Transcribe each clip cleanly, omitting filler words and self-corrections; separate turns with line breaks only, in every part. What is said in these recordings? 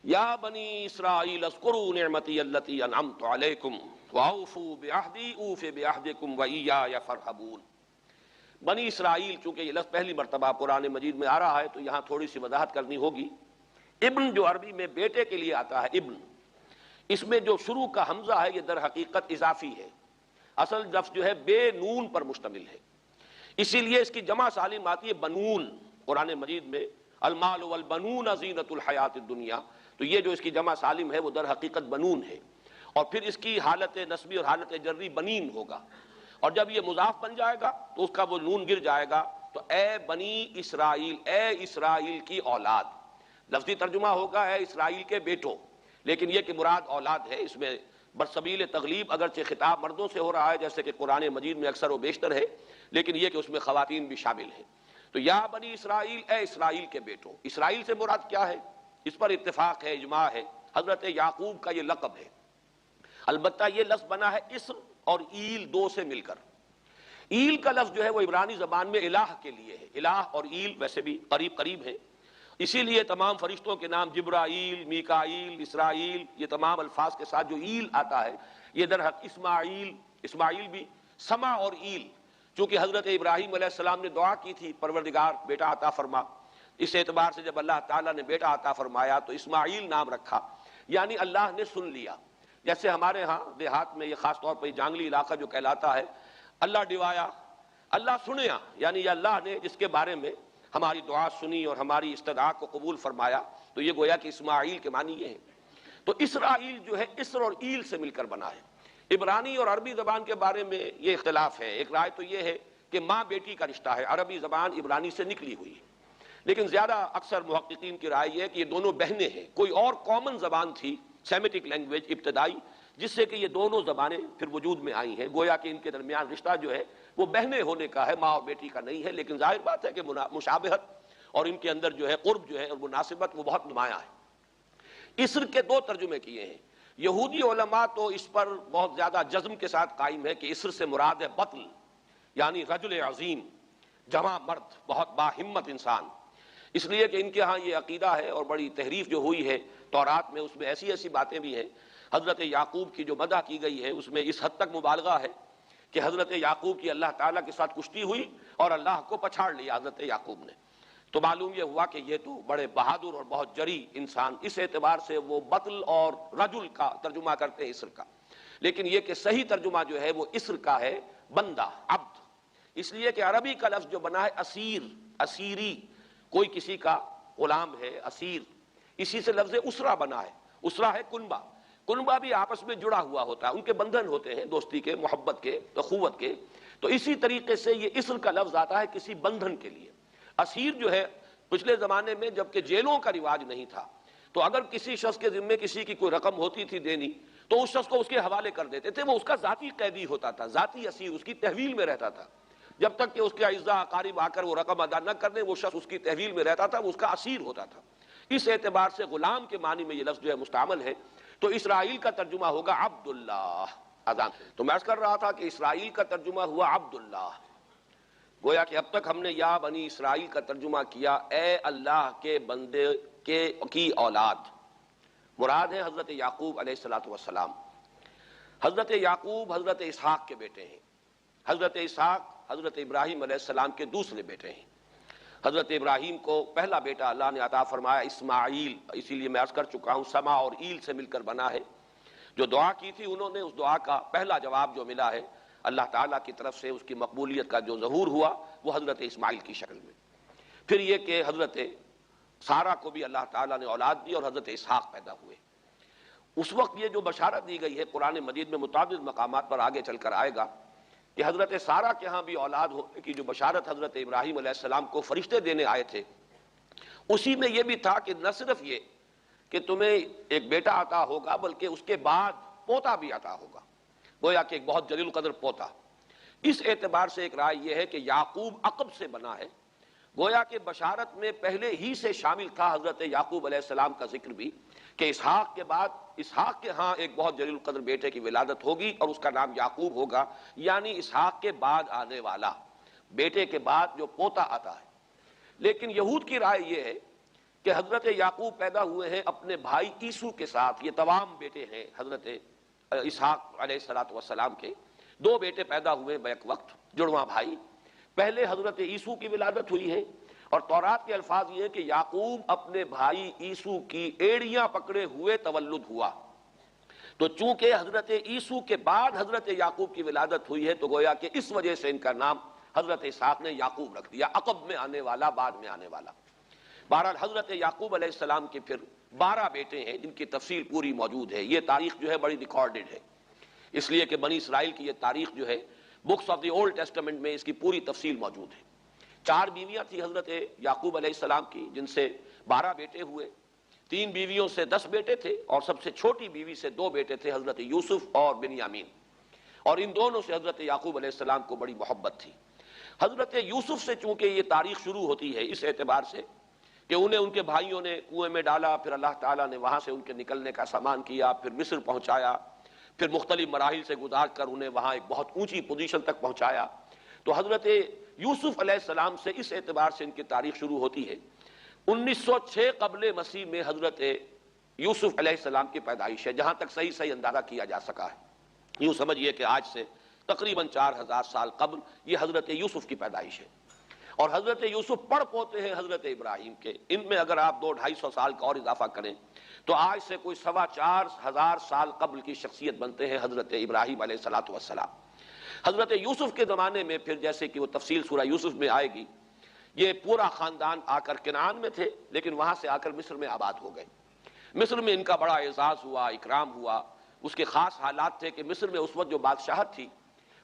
یا بنی اسرائیل اذکروا نعمتی التی انعمت علیکم واوفوا بعہدی اوف بعہدکم وایای فارہبون۔ بنی اسرائیل، چونکہ یہ لفظ پہلی مرتبہ قرآن مجید میں آ رہا ہے تو یہاں تھوڑی سی وضاحت کرنی ہوگی۔ ابن جو عربی میں بیٹے کے لیے آتا ہے ابن، اس میں جو شروع کا حمزہ ہے یہ در حقیقت اضافی ہے، اصل لفظ جو ہے بے نون پر مشتمل ہے، اسی لیے اس کی جمع سالم آتی ہے بنون۔ قرآن مجید میں المال والبنون زینت الحیات الدنیا، تو یہ جو اس کی جمع سالم ہے وہ در حقیقت بنون ہے، اور پھر اس کی حالت نسبی اور حالت جری بنین ہوگا، اور جب یہ مضاف بن جائے گا تو اس کا وہ نون گر جائے گا، تو اے بنی اسرائیل، اے اسرائیل کی اولاد۔ لفظی ترجمہ ہوگا اے اسرائیل کے بیٹوں، لیکن یہ کہ مراد اولاد ہے، اس میں برسبیل تغلیب اگرچہ خطاب مردوں سے ہو رہا ہے جیسے کہ قرآن مجید میں اکثر و بیشتر ہے، لیکن یہ کہ اس میں خواتین بھی شامل ہیں۔ تو یا بنی اسرائیل، اے اسرائیل کے بیٹوں۔ اسرائیل سے مراد کیا ہے؟ اس پر اتفاق ہے، اجماع ہے، حضرت یعقوب کا یہ لقب ہے، البتہ یہ لفظ بنا ہے اسر اور ایل دو سے مل کر۔ ایل کا لفظ جو ہے وہ عبرانی زبان میں الہ کے لیے ہے، الہ اور ایل ویسے بھی قریب قریب ہیں، اسی لیے تمام فرشتوں کے نام جبرائیل، میکائیل، اسرائیل، یہ تمام الفاظ کے ساتھ جو ایل آتا ہے یہ در حق اسماعیل بھی سما اور ایل، چونکہ حضرت ابراہیم علیہ السلام نے دعا کی تھی پروردگار بیٹا عطا فرما، اس اعتبار سے جب اللہ تعالیٰ نے بیٹا عطا فرمایا تو اسماعیل نام رکھا، یعنی اللہ نے سن لیا۔ جیسے ہمارے ہاں دیہات میں یہ خاص طور پر جانگلی علاقہ جو کہلاتا ہے، اللہ ڈوایا، اللہ سنیا، یعنی یہ اللہ نے جس کے بارے میں ہماری دعا سنی اور ہماری استدعا کو قبول فرمایا، تو یہ گویا کہ اسماعیل کے معنی یہ ہے۔ تو اسرائیل جو ہے اسر اور ایل سے مل کر بنا ہے۔ عبرانی اور عربی زبان کے بارے میں یہ اختلاف ہے، ایک رائے تو یہ ہے کہ ماں بیٹی کا رشتہ ہے، عربی زبان عبرانی سے نکلی ہوئی ہے، لیکن زیادہ اکثر محققین کی رائے یہ ہے کہ یہ دونوں بہنیں ہیں، کوئی اور کامن زبان تھی سیمیٹک لینگویج ابتدائی جس سے کہ یہ دونوں زبانیں پھر وجود میں آئی ہیں، گویا کہ ان کے درمیان رشتہ جو ہے وہ بہنیں ہونے کا ہے، ماں اور بیٹی کا نہیں ہے، لیکن ظاہر بات ہے کہ مشابہت اور ان کے اندر جو ہے قرب جو ہے اور مناسبت وہ بہت نمایاں ہے۔ اسر کے دو ترجمے کیے ہیں، یہودی علماء تو اس پر بہت زیادہ جزم کے ساتھ قائم ہے کہ اسر سے مراد ہے بطل، یعنی رجل عظیم، جواں مرد، بہت باہمت انسان، اس لیے کہ ان کے ہاں یہ عقیدہ ہے اور بڑی تحریف جو ہوئی ہے تورات میں، اس میں ایسی ایسی باتیں بھی ہیں۔ حضرت یعقوب کی جو مدح کی گئی ہے اس میں اس حد تک مبالغہ ہے کہ حضرت یعقوب کی اللہ تعالیٰ کے ساتھ کشتی ہوئی اور اللہ کو پچھاڑ لیا حضرت یعقوب نے، تو معلوم یہ ہوا کہ یہ تو بڑے بہادر اور بہت جری انسان، اس اعتبار سے وہ بطل اور رجل کا ترجمہ کرتے ہیں اسر کا، لیکن یہ کہ صحیح ترجمہ جو ہے وہ اسر کا ہے بندہ، عبد، اس لیے کہ عربی کا لفظ جو بنا ہے اسیر، اسیری، کوئی کسی کا غلام ہے، اسیر، اسی سے لفظ اسرا بنا ہے، اسرا ہے کنبہ، کنبہ بھی آپس میں جڑا ہوا ہوتا ہے، ان کے بندھن ہوتے ہیں دوستی کے، محبت کے، اخوت کے، تو اسی طریقے سے یہ اسر کا لفظ آتا ہے کسی بندھن کے لیے۔ اسیر جو ہے پچھلے زمانے میں جبکہ جیلوں کا رواج نہیں تھا تو اگر کسی شخص کے ذمے کسی کی کوئی رقم ہوتی تھی دینی تو اس شخص کو اس کے حوالے کر دیتے تھے، وہ اس کا ذاتی قیدی ہوتا تھا، ذاتی اسیر، اس کی تحویل میں رہتا تھا، جب تک کہ اس کے اعزاء اقارب آ کر وہ رقم ادا نہ کر دیں وہ شخص اس کی تحویل میں رہتا تھا، وہ اس کا اسیر ہوتا تھا۔ اس اعتبار سے غلام کے معنی میں یہ لفظ جو ہے مستعمل ہے، تو اسرائیل کا ترجمہ ہوگا عبداللہ۔ اذان تو میں عرض کر رہا تھا کہ اسرائیل کا ترجمہ ہوا عبداللہ، گویا کہ اب تک ہم نے یا بنی اسرائیل کا ترجمہ کیا اے اللہ کے بندے کی اولاد، مراد ہے حضرت یعقوب علیہ الصلوۃ والسلام۔ حضرت یعقوب حضرت اسحاق کے بیٹے ہیں، حضرت اسحاق حضرت ابراہیم علیہ السلام کے دوسرے بیٹے ہیں۔ حضرت ابراہیم کو پہلا بیٹا اللہ نے عطا فرمایا اسماعیل، اسی لیے میں عرض کر چکا ہوں سما اور ایل سے مل کر بنا ہے۔ جو دعا کی تھی انہوں نے، اس دعا کا پہلا جواب جو ملا ہے اللہ تعالیٰ کی طرف سے، اس کی مقبولیت کا جو ظہور ہوا وہ حضرت اسماعیل کی شکل میں۔ پھر یہ کہ حضرت سارہ کو بھی اللہ تعالیٰ نے اولاد دی اور حضرت اسحاق پیدا ہوئے۔ اس وقت یہ جو بشارت دی گئی ہے قرآن مجید میں متعدد مقامات پر آگے چل کر آئے گا کہ حضرت سارہ کے ہاں بھی اولاد ہونے کی جو بشارت حضرت ابراہیم علیہ السلام کو فرشتے دینے آئے تھے، اسی میں یہ بھی تھا کہ نہ صرف یہ کہ تمہیں ایک بیٹا عطا ہوگا بلکہ اس کے بعد پوتا بھی عطا ہوگا، گویا کہ ایک بہت جلیل القدر پوتا۔ اس اعتبار سے ایک رائے یہ ہے کہ یعقوب عقب سے بنا ہے، گویا کہ بشارت میں پہلے ہی سے شامل تھا حضرت یعقوب علیہ السلام کا ذکر بھی کہ اسحاق کے بعد اسحاق کے ہاں ایک بہت جلیل القدر بیٹے کی ولادت ہوگی اور اس کا نام یعقوب ہوگا، یعنی اسحاق کے بعد آنے والا، بیٹے کے بعد جو پوتا آتا ہے۔ لیکن یہود کی رائے یہ ہے کہ حضرت یعقوب پیدا ہوئے ہیں اپنے بھائی عیسو کے ساتھ. یہ تمام بیٹے ہیں حضرت اسحاق علیہ الصلوۃ والسلام کے. دو بیٹے پیدا ہوئے بیک وقت، جڑواں بھائی. پہلے حضرت عیسو کی ولادت ہوئی ہے، اور تورات کے الفاظ یہ کہ یعقوب اپنے بھائی عیسو کی ایڑیاں پکڑے ہوئے تولد ہوا. تو چونکہ حضرت عیسو کے بعد حضرت یعقوب کی ولادت ہوئی ہے، تو گویا کہ اس وجہ سے ان کا نام حضرت اسحاق نے یعقوب رکھ دیا، عقب میں آنے والا، بعد میں آنے والا. بہرحال حضرت یعقوب علیہ السلام کے پھر 12 بیٹے ہیں جن کی تفصیل پوری موجود ہے. یہ تاریخ جو ہے بڑی ریکارڈڈ ہے، اس لیے کہ بنی اسرائیل کی یہ تاریخ جو ہے books of the old testament میں اس کی پوری تفصیل موجود ہے. 4 بیویاں تھی حضرت یعقوب علیہ السلام کی، جن سے 12 بیٹے ہوئے. 3 بیویوں سے 10 بیٹے تھے، اور سب سے چھوٹی بیوی سے 2 بیٹے تھے، حضرت یوسف اور بنیامین. اور ان دونوں سے حضرت یعقوب علیہ السلام کو بڑی محبت تھی. حضرت یوسف سے چونکہ یہ تاریخ شروع ہوتی ہے اس اعتبار سے کہ انہیں ان کے بھائیوں نے کنویں میں ڈالا، پھر اللہ تعالیٰ نے وہاں سے ان کے نکلنے کا سامان کیا، پھر مصر پہنچایا، پھر مختلف مراحل سے گزار کر انہیں وہاں ایک بہت اونچی پوزیشن تک پہنچایا. تو حضرت یوسف علیہ السلام سے اس اعتبار سے ان کی تاریخ شروع ہوتی ہے. 1906 قبل مسیح میں حضرت یوسف علیہ السلام کی پیدائش ہے، جہاں تک صحیح اندازہ کیا جا سکا ہے. یوں سمجھیے کہ آج سے تقریباً 4000 سال قبل یہ حضرت یوسف کی پیدائش ہے. اور حضرت یوسف پڑ پوتے ہیں حضرت ابراہیم کے. ان میں اگر آپ 200-250 سال کا اور اضافہ کریں تو آج سے کوئی 4,2500 سال قبل کی شخصیت بنتے ہیں حضرت ابراہیم علیہ الصلوۃ والسلام. حضرت یوسف کے زمانے میں پھر جیسے کہ وہ تفصیل سورہ یوسف میں آئے گی، یہ پورا خاندان آ کر کنعان میں تھے، لیکن وہاں سے آ کر مصر میں آباد ہو گئے. مصر میں ان کا بڑا اعزاز ہوا، اکرام ہوا. اس کے خاص حالات تھے کہ مصر میں اس وقت جو بادشاہت تھی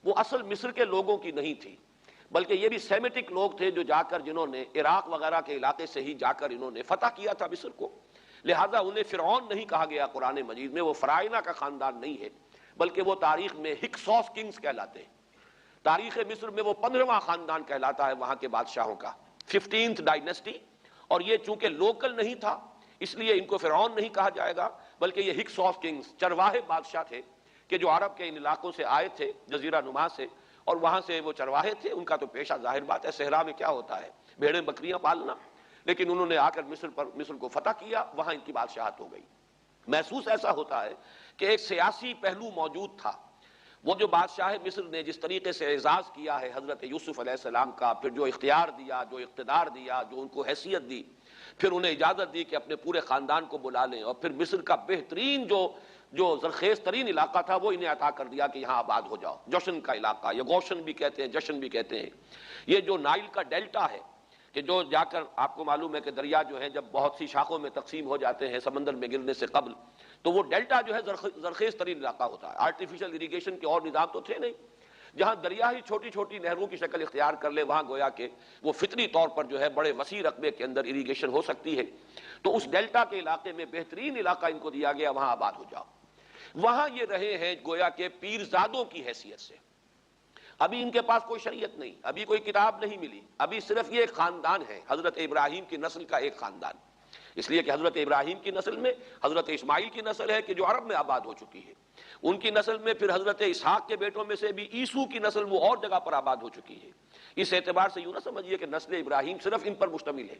وہ اصل مصر کے لوگوں کی نہیں تھی، بلکہ یہ بھی سیمیٹک لوگ تھے جو جا کر جنہوں نے عراق وغیرہ کے علاقے سے ہی جا کر انہوں نے فتح کیا تھا مصر کو. لہذا انہیں فرعون نہیں کہا گیا قرآن مجید میں، وہ فرائنہ کا خاندان نہیں ہے، بلکہ وہ تاریخ میں ہکسوس کنگز کہلاتے ہیں. تاریخ مصر میں وہ 15واں خاندان کہلاتا ہے وہاں کے بادشاہوں کا، 15th ڈائنیسٹی. اور یہ چونکہ لوکل نہیں تھا اس لیے ان کو فرعون نہیں کہا جائے گا، بلکہ یہ ہکسوس کنگز چرواہے بادشاہ تھے کہ جو عرب کے ان علاقوں سے آئے تھے، جزیرہ نما سے، اور وہاں سے وہ چرواہے تھے. ان کا تو پیشہ ظاہر بات ہے، صحرا میں کیا ہوتا ہے، بھیڑیں بکریاں پالنا. لیکن انہوں نے آ کر مصر کو فتح کیا، وہاں ان کی بادشاہت ہو گئی. محسوس ایسا ہوتا ہے کہ ایک سیاسی پہلو موجود تھا. وہ جو بادشاہ مصر نے جس طریقے سے اعزاز کیا ہے حضرت یوسف علیہ السلام کا، پھر جو اختیار دیا، جو اقتدار دیا، جو ان کو حیثیت دی، پھر انہیں اجازت دی کہ اپنے پورے خاندان کو بلا لیں، اور پھر مصر کا بہترین جو زرخیز ترین علاقہ تھا وہ انہیں عطا کر دیا کہ یہاں آباد ہو جاؤ. جوشن کا علاقہ، یا گوشن بھی کہتے ہیں، جشن بھی کہتے ہیں. یہ جو نائل کا ڈیلٹا ہے کہ جو جا کر آپ کو معلوم ہے کہ دریا جو ہے جب بہت سی شاخوں میں تقسیم ہو جاتے ہیں سمندر میں گرنے سے قبل، تو وہ ڈیلٹا جو ہے زرخیز ترین علاقہ ہوتا ہے. آرٹیفیشل اریگیشن کے اور نظام تو تھے نہیں. جہاں دریا ہی چھوٹی چھوٹی نہروں کی شکل اختیار کر لے، وہاں گویا کہ وہ فطری طور پر جو ہے بڑے وسیع رقبے کے اندر اریگیشن ہو سکتی ہے. تو اس ڈیلٹا کے علاقے میں بہترین علاقہ ان کو دیا گیا، وہاں آباد ہو جاؤ. وہاں یہ رہے ہیں گویا کہ پیرزادوں کی حیثیت سے. ابھی ان کے پاس کوئی شریعت نہیں، ابھی کوئی کتاب نہیں ملی، ابھی صرف یہ ایک خاندان ہے، حضرت ابراہیم کی نسل کا ایک خاندان. اس لیے کہ حضرت ابراہیم کی نسل میں حضرت اسماعیل کی نسل ہے کہ جو عرب میں آباد ہو چکی ہے. ان کی نسل میں پھر حضرت اسحاق کے بیٹوں میں سے بھی عیسو کی نسل وہ اور جگہ پر آباد ہو چکی ہے. اس اعتبار سے یوں نہ سمجھیے کہ نسل ابراہیم صرف ان پر مشتمل ہے.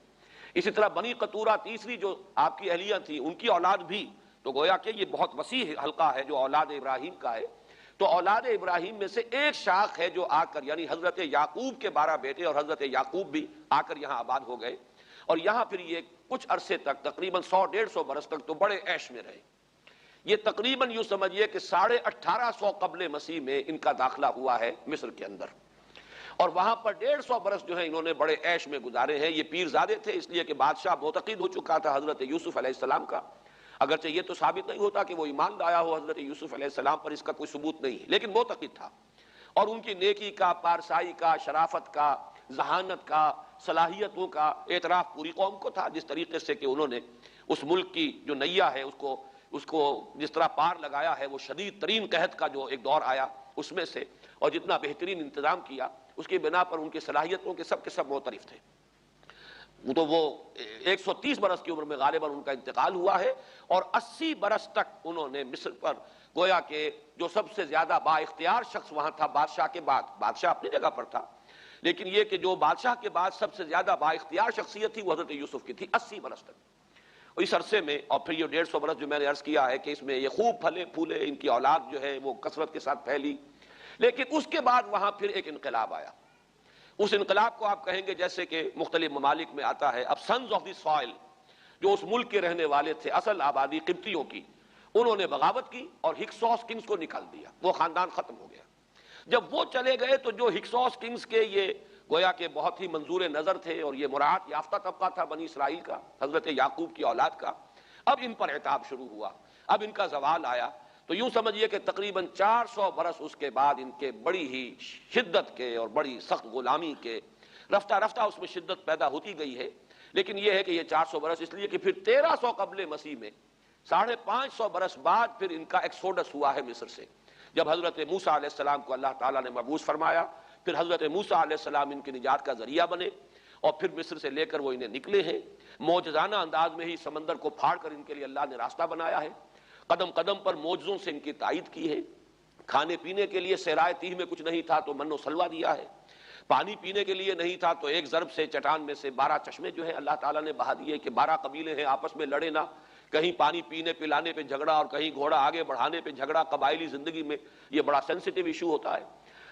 اسی طرح بنی قطورہ تیسری جو آپ کی اہلیہ تھی، ان کی اولاد بھی، تو گویا کہ یہ بہت وسیع حلقہ ہے جو اولاد ابراہیم کا ہے. تو اولاد ابراہیم میں سے ایک شاخ ہے جو آ کر، یعنی حضرت یعقوب کے 12 بیٹے اور حضرت یعقوب بھی آ کر یہاں آباد ہو گئے. اور یہاں پھر یہ کچھ عرصے تک، تقریباً 100-150 برس تک تو بڑے عیش میں رہے. یہ تقریباً یوں سمجھیے کہ 1850 قبل مسیح میں ان کا داخلہ ہوا ہے مصر کے اندر. اور وہاں پر 150 برس جو ہیں انہوں نے بڑے عیش میں گزارے ہیں. یہ پیرزادے تھے اس لیے کہ بادشاہ معتقد ہو چکا تھا حضرت یوسف علیہ السلام کا. اگرچہ یہ تو ثابت نہیں ہوتا کہ وہ ایمان لایا ہو حضرت یوسف علیہ السلام پر، اس کا کوئی ثبوت نہیں ہے، لیکن معتقد تھا. اور ان کی نیکی کا، پارسائی کا، شرافت کا، ذہانت کا، صلاحیتوں کا اعتراف پوری قوم کو تھا. جس طریقے سے کہ انہوں نے اس ملک کی جو نیا ہے اس کو جس طرح پار لگایا ہے، وہ شدید ترین قحط کا جو ایک دور آیا اس میں سے، اور جتنا بہترین انتظام کیا، اس کی بنا پر ان کی صلاحیتوں کے سب معترف تھے. تو وہ 130 برس کی عمر میں غالباً ان کا انتقال ہوا ہے. اور 80 برس تک انہوں نے مصر پر، گویا کہ جو سب سے زیادہ با اختیار شخص وہاں تھا بادشاہ کے بعد، بادشاہ اپنی جگہ پر تھا، لیکن یہ کہ جو بادشاہ کے بعد سب سے زیادہ با اختیار شخصیت تھی وہ حضرت یوسف کی تھی 80 برس تک. اس عرصے میں، اور پھر یہ 150 برس جو میں نے عرض کیا ہے کہ اس میں یہ خوب پھلے پھولے، ان کی اولاد جو ہے وہ کثرت کے ساتھ پھیلی، لیکن اس کے بعد وہاں پھر ایک انقلاب آیا۔ اس انقلاب کو آپ کہیں گے جیسے کہ مختلف ممالک میں آتا ہے، اب سنز آف دی سوائل، جو اس ملک کے رہنے والے تھے، اصل آبادی قبطیوں کی، انہوں نے بغاوت کی اور ہکسوس کنگز کو نکال دیا، وہ خاندان ختم ہو گیا۔ جب وہ چلے گئے تو جو ہکسوس کنگز کے یہ گویا کہ بہت ہی منظور نظر تھے اور یہ مراعات یافتہ طبقہ تھا بنی اسرائیل کا، حضرت یعقوب کی اولاد کا، اب ان پر عتاب شروع ہوا، اب ان کا زوال آیا۔ تو یوں سمجھیے کہ تقریباً 400 برس اس کے بعد ان کے بڑی ہی شدت کے اور بڑی سخت غلامی کے، رفتہ رفتہ اس میں شدت پیدا ہوتی گئی ہے۔ لیکن یہ ہے کہ یہ 400 برس اس لیے کہ پھر 1300 قبل مسیح میں 550 برس بعد پھر ان کا ایکسوڈس ہوا ہے مصر سے، جب حضرت موسیٰ علیہ السلام کو اللہ تعالیٰ نے مبعوث فرمایا، پھر حضرت موسیٰ علیہ السلام ان کی نجات کا ذریعہ بنے، اور پھر مصر سے لے کر وہ انہیں نکلے ہیں۔ معجزانہ انداز میں ہی سمندر کو پھاڑ کر ان کے لیے اللہ نے راستہ بنایا ہے، قدم قدم پر معجزوں سے ان کی تائید کی ہے۔ کھانے پینے کے لیے صحرائے تیہ میں کچھ نہیں تھا تو من و سلوہ دیا ہے، پانی پینے کے لیے نہیں تھا تو ایک ضرب سے چٹان میں سے 12 چشمے جو ہیں اللہ تعالیٰ نے بہا دیے کہ 12 قبیلے ہیں آپس میں لڑے نہ، کہیں پانی پینے پلانے پہ جھگڑا اور کہیں گھوڑا آگے بڑھانے پہ جھگڑا۔ قبائلی زندگی میں یہ بڑا سینسیٹیو ایشو ہوتا ہے،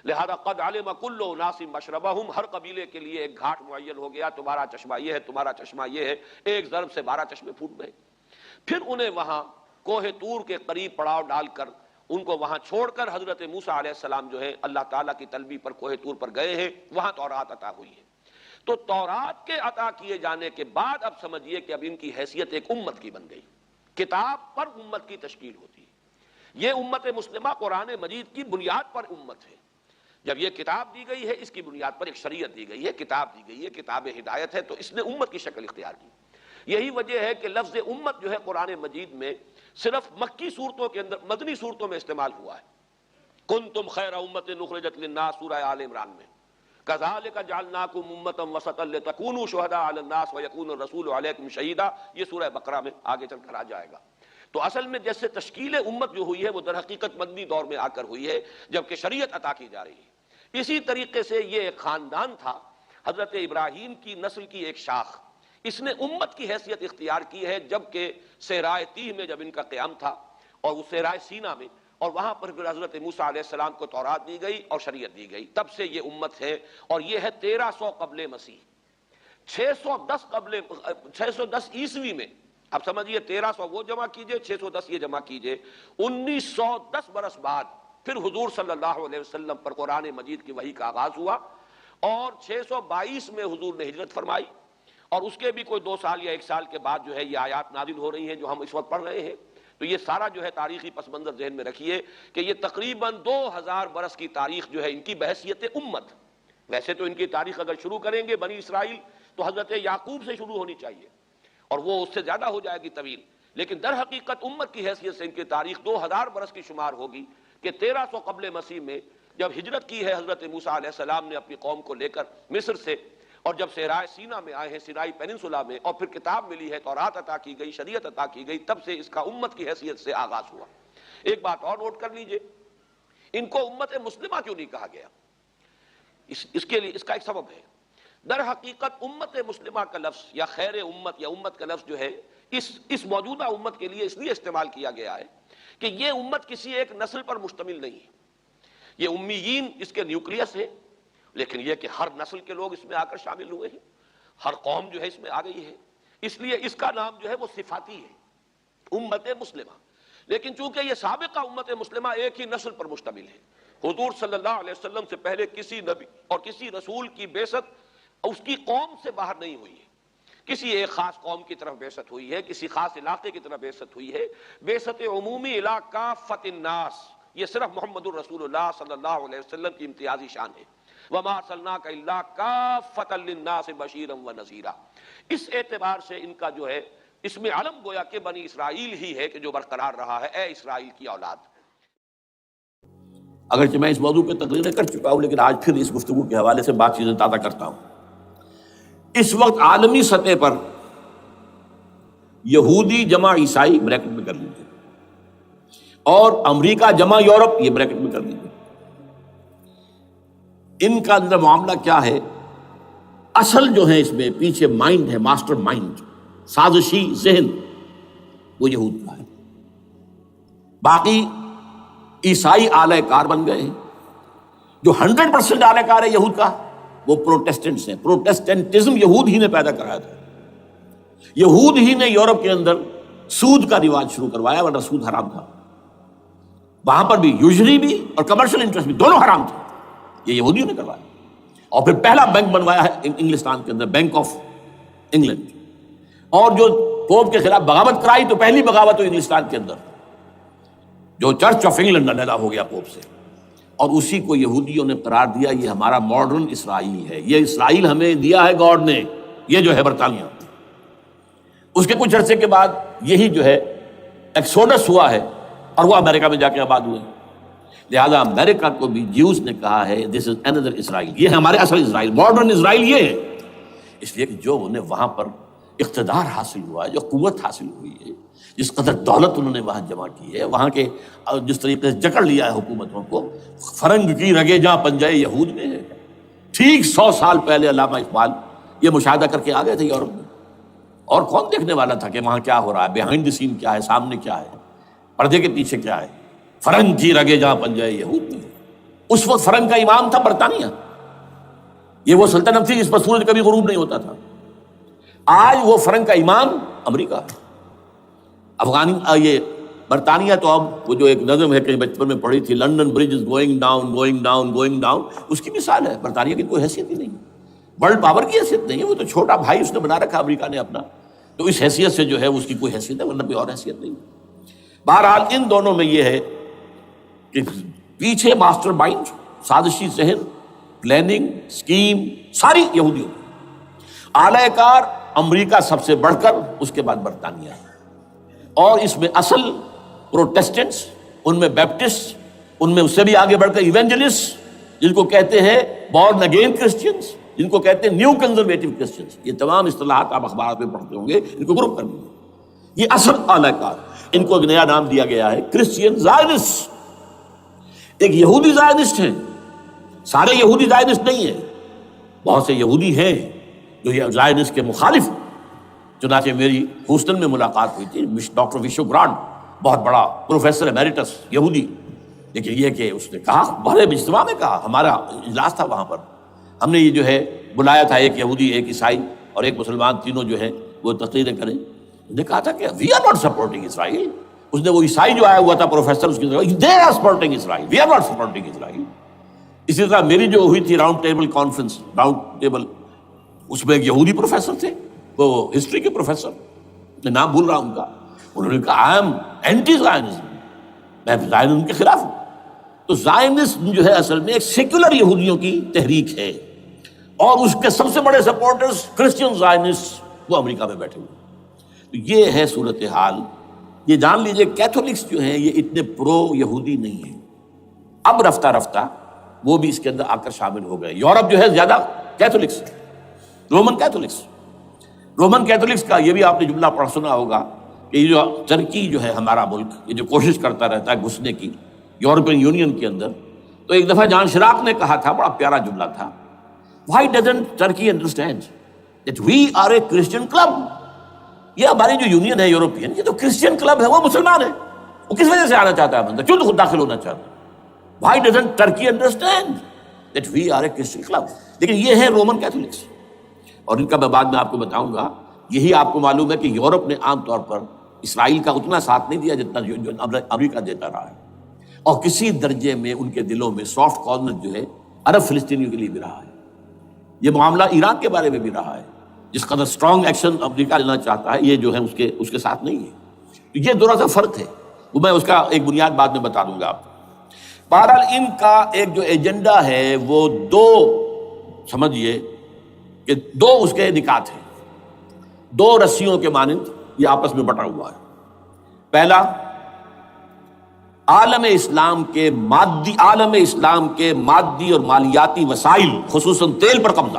لہذا قد علم کل اناس مشربہم، ہر قبیلے کے لیے ایک گھاٹ معین ہو گیا، تمہارا چشمہ یہ ہے، تمہارا چشمہ یہ ہے، ایک ضرب سے 12 چشمے پھوٹ گئے۔ پھر انہیں وہاں کوہ طور کے قریب پڑاؤ ڈال کر ان کو وہاں چھوڑ کر حضرت موسیٰ علیہ السلام جو ہے اللہ تعالیٰ کی طلبی پر کوہ طور پر گئے ہیں، وہاں تورات عطا ہوئی ہے۔ تو تورات کے عطا کیے جانے کے بعد اب سمجھیے کہ اب ان کی حیثیت ایک امت کی بن گئی، کتاب پر امت کی تشکیل ہوتی ہے۔ یہ امت مسلمہ قرآن مجید کی بنیاد پر امت ہے۔ جب یہ کتاب دی گئی ہے اس کی بنیاد پر ایک شریعت دی گئی ہے، کتاب دی گئی ہے، کتاب ہدایت ہے، تو اس نے امت کی شکل اختیار کی۔ یہی وجہ ہے کہ لفظ امت جو ہے قرآن مجید میں صرف مکی صورتوں کے اندر، مدنی صورتوں میں استعمال ہوا ہے۔ کنتم خیر امت اخرجت للناس، سورہ آل عمران میں، کذالک جعلناکم امۃ وسطا لتکونوا شہداء علی الناس ویکون الرسول علیکم شہیدا، یہ سورہ بقرہ میں آگے چل کر آ جائے گا۔ تو اصل میں جیسے تشکیل امت جو ہوئی ہے وہ در حقیقت مدنی دور میں آ کر ہوئی ہے جبکہ شریعت عطا کی جا رہی ہے۔ اسی طریقے سے یہ ایک خاندان تھا، حضرت ابراہیم کی نسل کی ایک شاخ، اس نے امت کی حیثیت اختیار کی ہے جبکہ صحرائے تیہ میں جب ان کا قیام تھا اور اس صحرائے سینا میں، اور وہاں پر پھر حضرت موسیٰ علیہ السلام کو تورات دی گئی اور شریعت دی گئی، تب سے یہ امت ہے۔ اور یہ ہے 1300 قبل مسیح، 610 عیسوی میں، اب سمجھیے 1300 وہ جمع کیجئے، 610 یہ جمع کیجئے، 1910 برس بعد پھر حضور صلی اللہ علیہ وسلم پر قرآن مجید کی وحی کا آغاز ہوا، اور 622 میں حضور نے ہجرت فرمائی، اور اس کے بھی کوئی 2 سال یا 1 سال کے بعد جو ہے یہ آیات نازل ہو رہی ہیں جو ہم اس وقت پڑھ رہے ہیں۔ تو یہ سارا جو ہے تاریخی پس منظر ذہن میں رکھیے کہ یہ تقریباً 2000 برس کی تاریخ جو ہے ان کی بحیثیت امت۔ ویسے تو ان کی تاریخ اگر شروع کریں گے بنی اسرائیل تو حضرت یعقوب سے شروع ہونی چاہیے اور وہ اس سے زیادہ ہو جائے گی طویل، لیکن در حقیقت امت کی حیثیت سے ان کی تاریخ 2000 برس کی شمار ہوگی کہ 1300 قبل مسیح میں جب ہجرت کی ہے حضرت موسیٰ علیہ السلام نے اپنی قوم کو لے کر مصر سے، اور جب صحرائے سینا میں آئے ہیں، سینائی پیننسولا میں، اور پھر کتاب ملی ہے، تورات عطا کی گئی، شریعت عطا کی گئی، تب سے اس کا امت کی حیثیت سے آغاز ہوا۔ ایک بات اور نوٹ کر لیجئے، ان کو امت مسلمہ کیوں نہیں کہا گیا؟ اس کے لیے اس کا ایک سبب ہے۔ در حقیقت امت مسلمہ کا لفظ یا خیر امت یا امت کا لفظ جو ہے اس موجودہ امت کے لیے اس لیے استعمال کیا گیا ہے کہ یہ امت کسی ایک نسل پر مشتمل نہیں ہے۔ یہ امیین اس کے نیوکلیس ہے، لیکن یہ کہ ہر نسل کے لوگ اس میں آ کر شامل ہوئے ہیں، ہر قوم جو ہے اس میں آ گئی ہے، اس لیے اس کا نام جو ہے وہ صفاتی ہے، امت مسلمہ۔ لیکن چونکہ یہ سابقہ امت مسلمہ ایک ہی نسل پر مشتمل ہے، حضور صلی اللہ علیہ وسلم سے پہلے کسی نبی اور کسی رسول کی بعثت اس کی قوم سے باہر نہیں ہوئی ہے، کسی ایک خاص قوم کی طرف بعثت ہوئی ہے، کسی خاص علاقے کی طرف بعثت ہوئی ہے۔ بعثت عمومی الی کافۃ الناس، یہ صرف محمد الرسول اللہ صلی اللہ علیہ وسلم کی امتیازی شان ہے۔ وَمَا أَرْسَلْنَاكَ إِلَّا كَافَّةً لِلنَّاسِ بَشِيرًا وَنَذِيرًا، اس اعتبار سے ان کا جو ہے اس میں علم گویا کہ بنی اسرائیل ہی ہے کہ جو برقرار رہا ہے، اے اسرائیل کی اولاد۔
اگرچہ میں اس موضوع پہ تقریریں کر چکا ہوں لیکن آج پھر اس گفتگو کے حوالے سے بات چیزیں تازہ کرتا ہوں۔ اس وقت عالمی سطح پر یہودی جمع عیسائی بریکٹ میں کر لیجیے، اور امریکہ جمع یورپ یہ بریکٹ میں کر لیجیے، ان کا اندر معاملہ کیا ہے؟ اصل جو ہے اس میں پیچھے مائنڈ ہے، ماسٹر مائنڈ، سازشی ذہن وہ یہود کا ہے. باقی عیسائی اعلی کار بن گئے ہیں. جو 100% اعلی کار ہے یہود کا وہ پروٹیسٹنٹس ہیں. پروٹیسٹنٹزم یہود ہی نے پیدا کرایا تھا. یہود ہی نے یورپ کے اندر سود کا رواج شروع کروایا، ورنہ سود حرام تھا. وہاں پر بھی یوزری بھی اور کمرشل انٹرسٹ بھی دونوں حرام تھے. یہ یہودیوں نے کروایا. اور پھر پہلا بینک بنوایا ہے انگلستان کے اندر، بینک آف انگلینڈ. اور جو پوپ کے خلاف بغاوت کرائی تو پہلی بغاوت ہوئی انگلستان کے اندر، جو چرچ آف انگلینڈ علیحدہ ہو گیا پوپ سے. اور اسی کو یہودیوں نے قرار دیا یہ ہمارا ماڈرن اسرائیل ہے، یہ اسرائیل ہمیں دیا ہے گاڈ نے، یہ جو ہے برطانیہ. اس کے کچھ عرصے کے بعد یہی جو ہے ایکسوڈس ہوا ہے اور وہ امریکہ میں جا کے آباد ہوئے. لہذا امریکہ کو بھی جیوز نے کہا ہے دس از اندر اسرائیل، یہ ہے ہمارے اصل اسرائیل، ماڈرن اسرائیل یہ ہے. اس لیے کہ جو انہیں وہاں پر اقتدار حاصل ہوا ہے، جو قوت حاصل ہوئی ہے، جس قدر دولت انہوں نے وہاں جمع کی ہے، وہاں کے جس طریقے سے جکڑ لیا ہے حکومتوں کو، فرنگ کی رگے جہاں پنجے یہود میں ہے. ٹھیک 100 سال پہلے علامہ اقبال یہ مشاہدہ کر کے آ گئے تھے یورپ میں. اور کون دیکھنے والا تھا کہ وہاں کیا ہو رہا ہے، بیہائنڈ دی سین کیا ہے، سامنے کیا ہے، پردے کے پیچھے کیا ہے. فرنگ کی رگے جہاں پنجے یہود میں. اس وقت فرنگ کا امام تھا برطانیہ. یہ وہ سلطنت تھی جس پر سورج کبھی غروب نہیں ہوتا تھا. آج وہ فرنگ کا امام امریکہ ہے. یہ برطانیہ تو اب وہ جو ایک نظم ہے کہ بچپن میں پڑھی تھی، London bridge is going down going down going down, اس کی مثال ہے. برطانیہ کی کوئی حیثیت ہی نہیں، ورلڈ پاور کی حیثیت نہیں ہے. وہ تو چھوٹا بھائی اس نے بنا رکھا امریکہ نے اپنا، تو اس حیثیت سے جو ہے اس کی کوئی حیثیت ہے، ورنہ کوئی اور حیثیت نہیں. بہرحال ان دونوں میں یہ ہے کہ پیچھے ماسٹر مائنڈ، سازشی ذہن، پلاننگ، اسکیم ساری یہودیوں کی. اعلی کار امریکہ سب سے بڑھ کر، اس کے بعد برطانیہ ہے. اور اس میں اصل پروٹیسٹنٹس، ان میں بیپٹسٹ، ان میں اس سے بھی آگے بڑھ کر ایونجلسٹ، جن کو کہتے ہیں بورن اگین کرسچنس، جن کو کہتے ہیں نیو کنزرویٹو کرسچنس. یہ تمام اصطلاحات آپ اخبارات میں پڑھتے ہوں گے، ان کو گروپ کر لیجیے. یہ اصل اعلی کار. ان کو ایک نیا نام دیا گیا ہے کرسچین زائنسٹ. ایک یہودی زائنسٹ ہیں، سارے یہودی زائنسٹ نہیں ہیں، بہت سے یہودی ہیں جو یہ زائنسٹ کے مخالف. چنانچہ میری ہیوسٹن میں ملاقات ہوئی تھی ڈاکٹر وشو گرانٹ، بہت بڑا پروفیسر ایمیریٹس یہودی. لیکن یہ کہ اس نے کہا، بڑے اجتماع میں کہا، ہمارا اجلاس تھا وہاں پر، ہم نے یہ جو ہے بلایا تھا ایک یہودی، ایک عیسائی اور ایک مسلمان، تینوں جو ہے وہ تقریریں کریں. نے کہا تھا کہ وی آر ناٹ سپورٹنگ اسرائیل. اس نے وہ عیسائی جو آیا ہوا تھا پروفیسر، اس کی طرف they are supporting Israel, we are not supporting Israel. اسی طرح میری جو ہوئی تھی round table conference, round table, اس میں ایک یہودی پروفیسر تھے، وہ ہسٹری کے پروفیسر، میں نام بھول رہا ہوں ان کا. انہوں نے کہا آئی ایم اینٹی زائنزم، میں زائنزم کے خلاف ہوں. تو زائنسٹ جو ہے اصل میں ایک سیکولر یہودیوں کی تحریک ہے، اور اس کے سب سے بڑے سپورٹرز کرسچین زائنسٹ وہ امریکہ میں بیٹھے ہوئے. تو یہ ہے صورتحال. یہ جان لیجئے کیتھولکس جو ہیں یہ اتنے پرو یہودی نہیں ہیں. اب رفتہ رفتہ وہ بھی اس کے اندر آ کر شامل ہو گئے. یورپ جو ہے زیادہ Catholics, Roman Catholics. Roman Catholics کا یہ بھی آپ نے جملہ پڑھ سنا ہوگا کہ یہ جو ترکی جو ہے ہمارا ملک، یہ جو کوشش کرتا رہتا ہے گھسنے کی یورپین یونین کے اندر. تو ایک دفعہ جان شراق نے کہا تھا، بڑا پیارا جملہ تھا، Why doesn't Turkey understand that we are a Christian club؟ یہ ہماری جو یونین ہے یورپین، یہ تو کرسچین کلب ہے، وہ مسلمان ہے، وہ کس وجہ سے آنا چاہتا ہے بندہ، کیوں تو خود داخل ہونا چاہتا ہے. Why doesn't Turkey understand that we are a Christian club؟ لیکن یہ ہے رومن کیتھولکس، اور ان کا میں بعد میں آپ کو بتاؤں گا. یہی آپ کو معلوم ہے کہ یورپ نے عام طور پر اسرائیل کا اتنا ساتھ نہیں دیا جتنا جو امریکہ دیتا رہا ہے، اور کسی درجے میں ان کے دلوں میں سافٹ کارنر جو ہے عرب فلسطینیوں کے لیے بھی رہا ہے. یہ معاملہ ایران کے بارے میں بھی رہا ہے، جس قدر اسٹرانگ ایکشن امریکہ لینا چاہتا ہے، یہ جو ہے اس کے ساتھ نہیں ہے. یہ تھوڑا سا فرق ہے، وہ میں اس کا ایک بنیاد بعد میں بتا دوں گا آپ کو. بہرحال ان کا ایک جو ایجنڈا ہے وہ دو سمجھیے کہ دو اس کے نکات ہیں، دو رسیوں کے مانند یہ آپس میں بٹا ہوا ہے. پہلا، عالم اسلام کے مادی اور مالیاتی وسائل خصوصاً تیل پر قبضہ.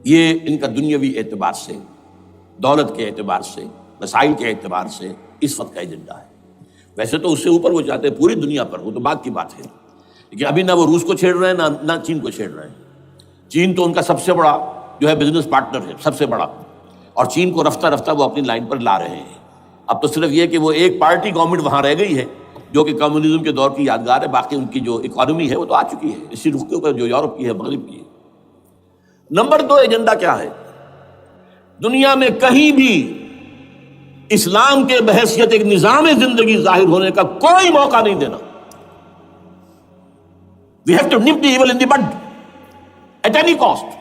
یہ ان کا دنیاوی اعتبار سے، دولت کے اعتبار سے، وسائل کے اعتبار سے اس وقت کا ایجنڈا ہے. ویسے تو اس سے اوپر وہ چاہتے ہیں پوری دنیا پر، وہ تو بات کی بات ہے، لیکن ابھی نہ وہ روس کو چھیڑ رہے ہیں نہ چین کو چھیڑ رہے ہیں. چین تو ان کا سب سے بڑا جو ہے بزنس پارٹنر ہے، سب سے بڑا. اور چین کو رفتہ رفتہ وہ اپنی لائن پر لا رہے ہیں. اب تو صرف یہ کہ وہ ایک پارٹی گورنمنٹ وہاں رہ گئی ہے جو کہ کمیونزم کے دور کی یادگار ہے، باقی ان کی جو اکانومی ہے وہ تو آ چکی ہے اسی رخ پر جو یورپ کی ہے، مغرب کی ہے. نمبر 2 ایجنڈا کیا ہے؟ دنیا میں کہیں بھی اسلام کے بحیثیت ایک نظام زندگی ظاہر ہونے کا کوئی موقع نہیں دینا. We have to nip the evil in the bud at any cost.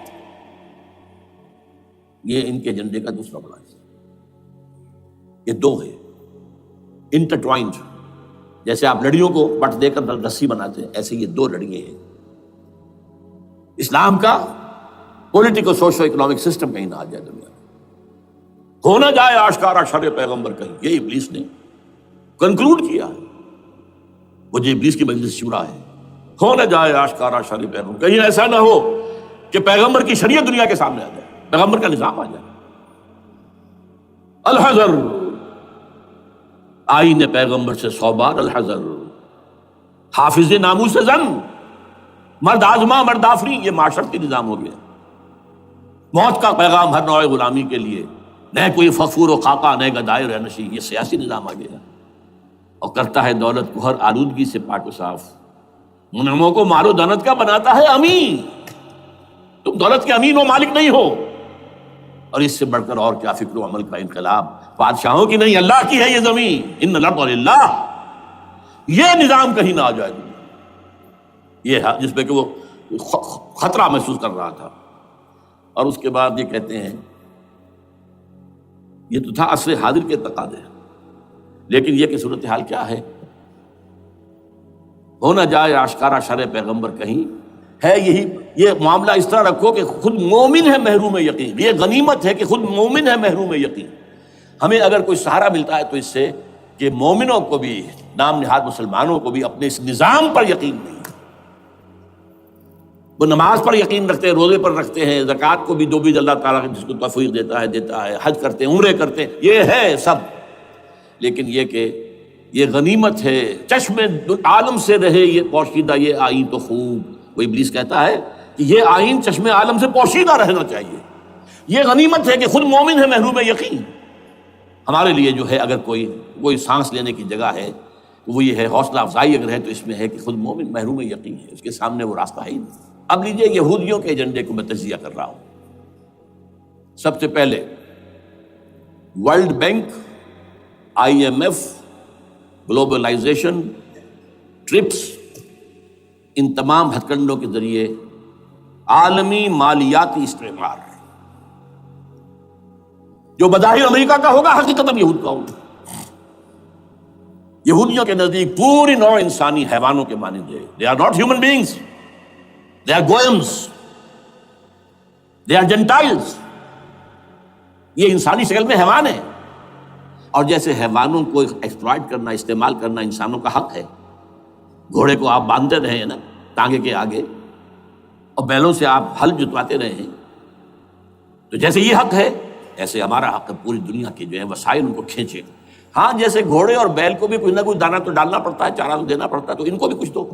یہ ان کے ایجنڈے کا دوسرا بڑا حصہ. یہ 2 ہے انٹرٹوائنڈ. جیسے آپ لڑیوں کو بٹ دے کر رسی بناتے ہیں، ایسے یہ 2 لڑیاں ہیں. اسلام کا پولیٹیکل سوشو اکنامک سسٹم کہیں نہ آ جائے دنیا میں، ہو نہ جائے آشکارا شر پیغمبر کہیں. یہ ابلیس نے کنکلوڈ کیا ہے، وہ جو ابلیس کی مجلس شورا ہے، ہو نہ جائے آشکارا شر پیغمبر. کہیں ایسا نہ ہو کہ پیغمبر کی شریعت دنیا کے سامنے آ جائے، پیغمبر کا نظام آ جائے. الحذر، آئین پیغمبر سے 100 بار الحذر. حافظ ناموس زن، مرد آزما مرد آفری، یہ معاشرتی نظام ہو گیا. موت کا پیغام ہر نوع غلامی کے لیے، نہ کوئی فخور و خاکہ نہ گدائے رہنشی، یہ سیاسی نظام آ گیا. اور کرتا ہے دولت کو ہر آلودگی سے پاک و صاف. منعموں کو مال و دولت کا بناتا ہے امین. تم دولت کے امین و مالک نہیں ہو. اور اس سے بڑھ کر اور کیا فکر و عمل کا انقلاب. بادشاہوں کی نہیں، اللہ کی ہے یہ زمین. ان الارض للہ. یہ نظام کہیں نہ آ جائے یہ ہے جس پہ کہ وہ خطرہ محسوس کر رہا تھا. اور اس کے بعد یہ کہتے ہیں یہ تو تھا عصر حاضر کے تقاضے، لیکن یہ کہ صورتحال کیا ہے؟ ہو نہ جائے آشکارا شر پیغمبر کہیں ہے. یہی یہ معاملہ اس طرح رکھو کہ خود مومن ہے محروم یقین. یہ غنیمت ہے کہ خود مومن ہے محروم یقین. ہمیں اگر کوئی سہارا ملتا ہے تو اس سے کہ مومنوں کو بھی، نام نہاد مسلمانوں کو بھی اپنے اس نظام پر یقین نہیں. وہ نماز پر یقین رکھتے ہیں، روزے پر رکھتے ہیں، زکوٰۃ کو بھی جو بھی اللہ تعالیٰ جس کو توفیق دیتا ہے، حج کرتے ہیں، عمرے کرتے ہیں، یہ ہے سب. لیکن یہ کہ یہ غنیمت ہے، چشم عالم سے رہے یہ پوشیدہ یہ آئین تو خوب. وہ ابلیس کہتا ہے کہ یہ آئین چشم عالم سے پوشیدہ رہنا چاہیے. یہ غنیمت ہے کہ خود مومن ہے محروم یقین. ہمارے لیے جو ہے اگر کوئی سانس لینے کی جگہ ہے تو وہ یہ ہے، حوصلہ افزائی اگر ہے تو اس میں ہے کہ خود مومن محروم یقین ہے، اس کے سامنے وہ راستہ ہے ہی نہیں. اب لیجئے یہودیوں کے ایجنڈے کو میں تجزیہ کر رہا ہوں. سب سے پہلے world bank, IMF، globalisation, TRIPS, ان تمام ہتھ کنڈوں کے ذریعے عالمی مالیاتی استعمار جو بظاہر امریکہ کا ہوگا حقیقتاً یہود کا ہوگا. یہودیوں کے نزدیک پوری نوع انسانی حیوانوں کے مانند ہے. They are not human beings. They are goyams. They are Gentiles. یہ انسانی شکل میں حیوان ہے. اور جیسے حیوانوں کو ایکسپلائٹ کرنا، استعمال کرنا انسانوں کا حق ہے. گھوڑے کو آپ باندھتے رہے ہیں نا ٹانگے کے آگے، اور بیلوں سے آپ ہل جتواتے رہے ہیں، تو جیسے یہ حق ہے ایسے ہمارا حق ہے پوری دنیا کے جو ہے وسائل ان کو کھینچے. ہاں جیسے گھوڑے اور بیل کو بھی کوئی نہ کوئی دانہ تو ڈالنا پڑتا ہے، چارہ تو دینا پڑتا ہے، تو ان کو بھی کچھ دو.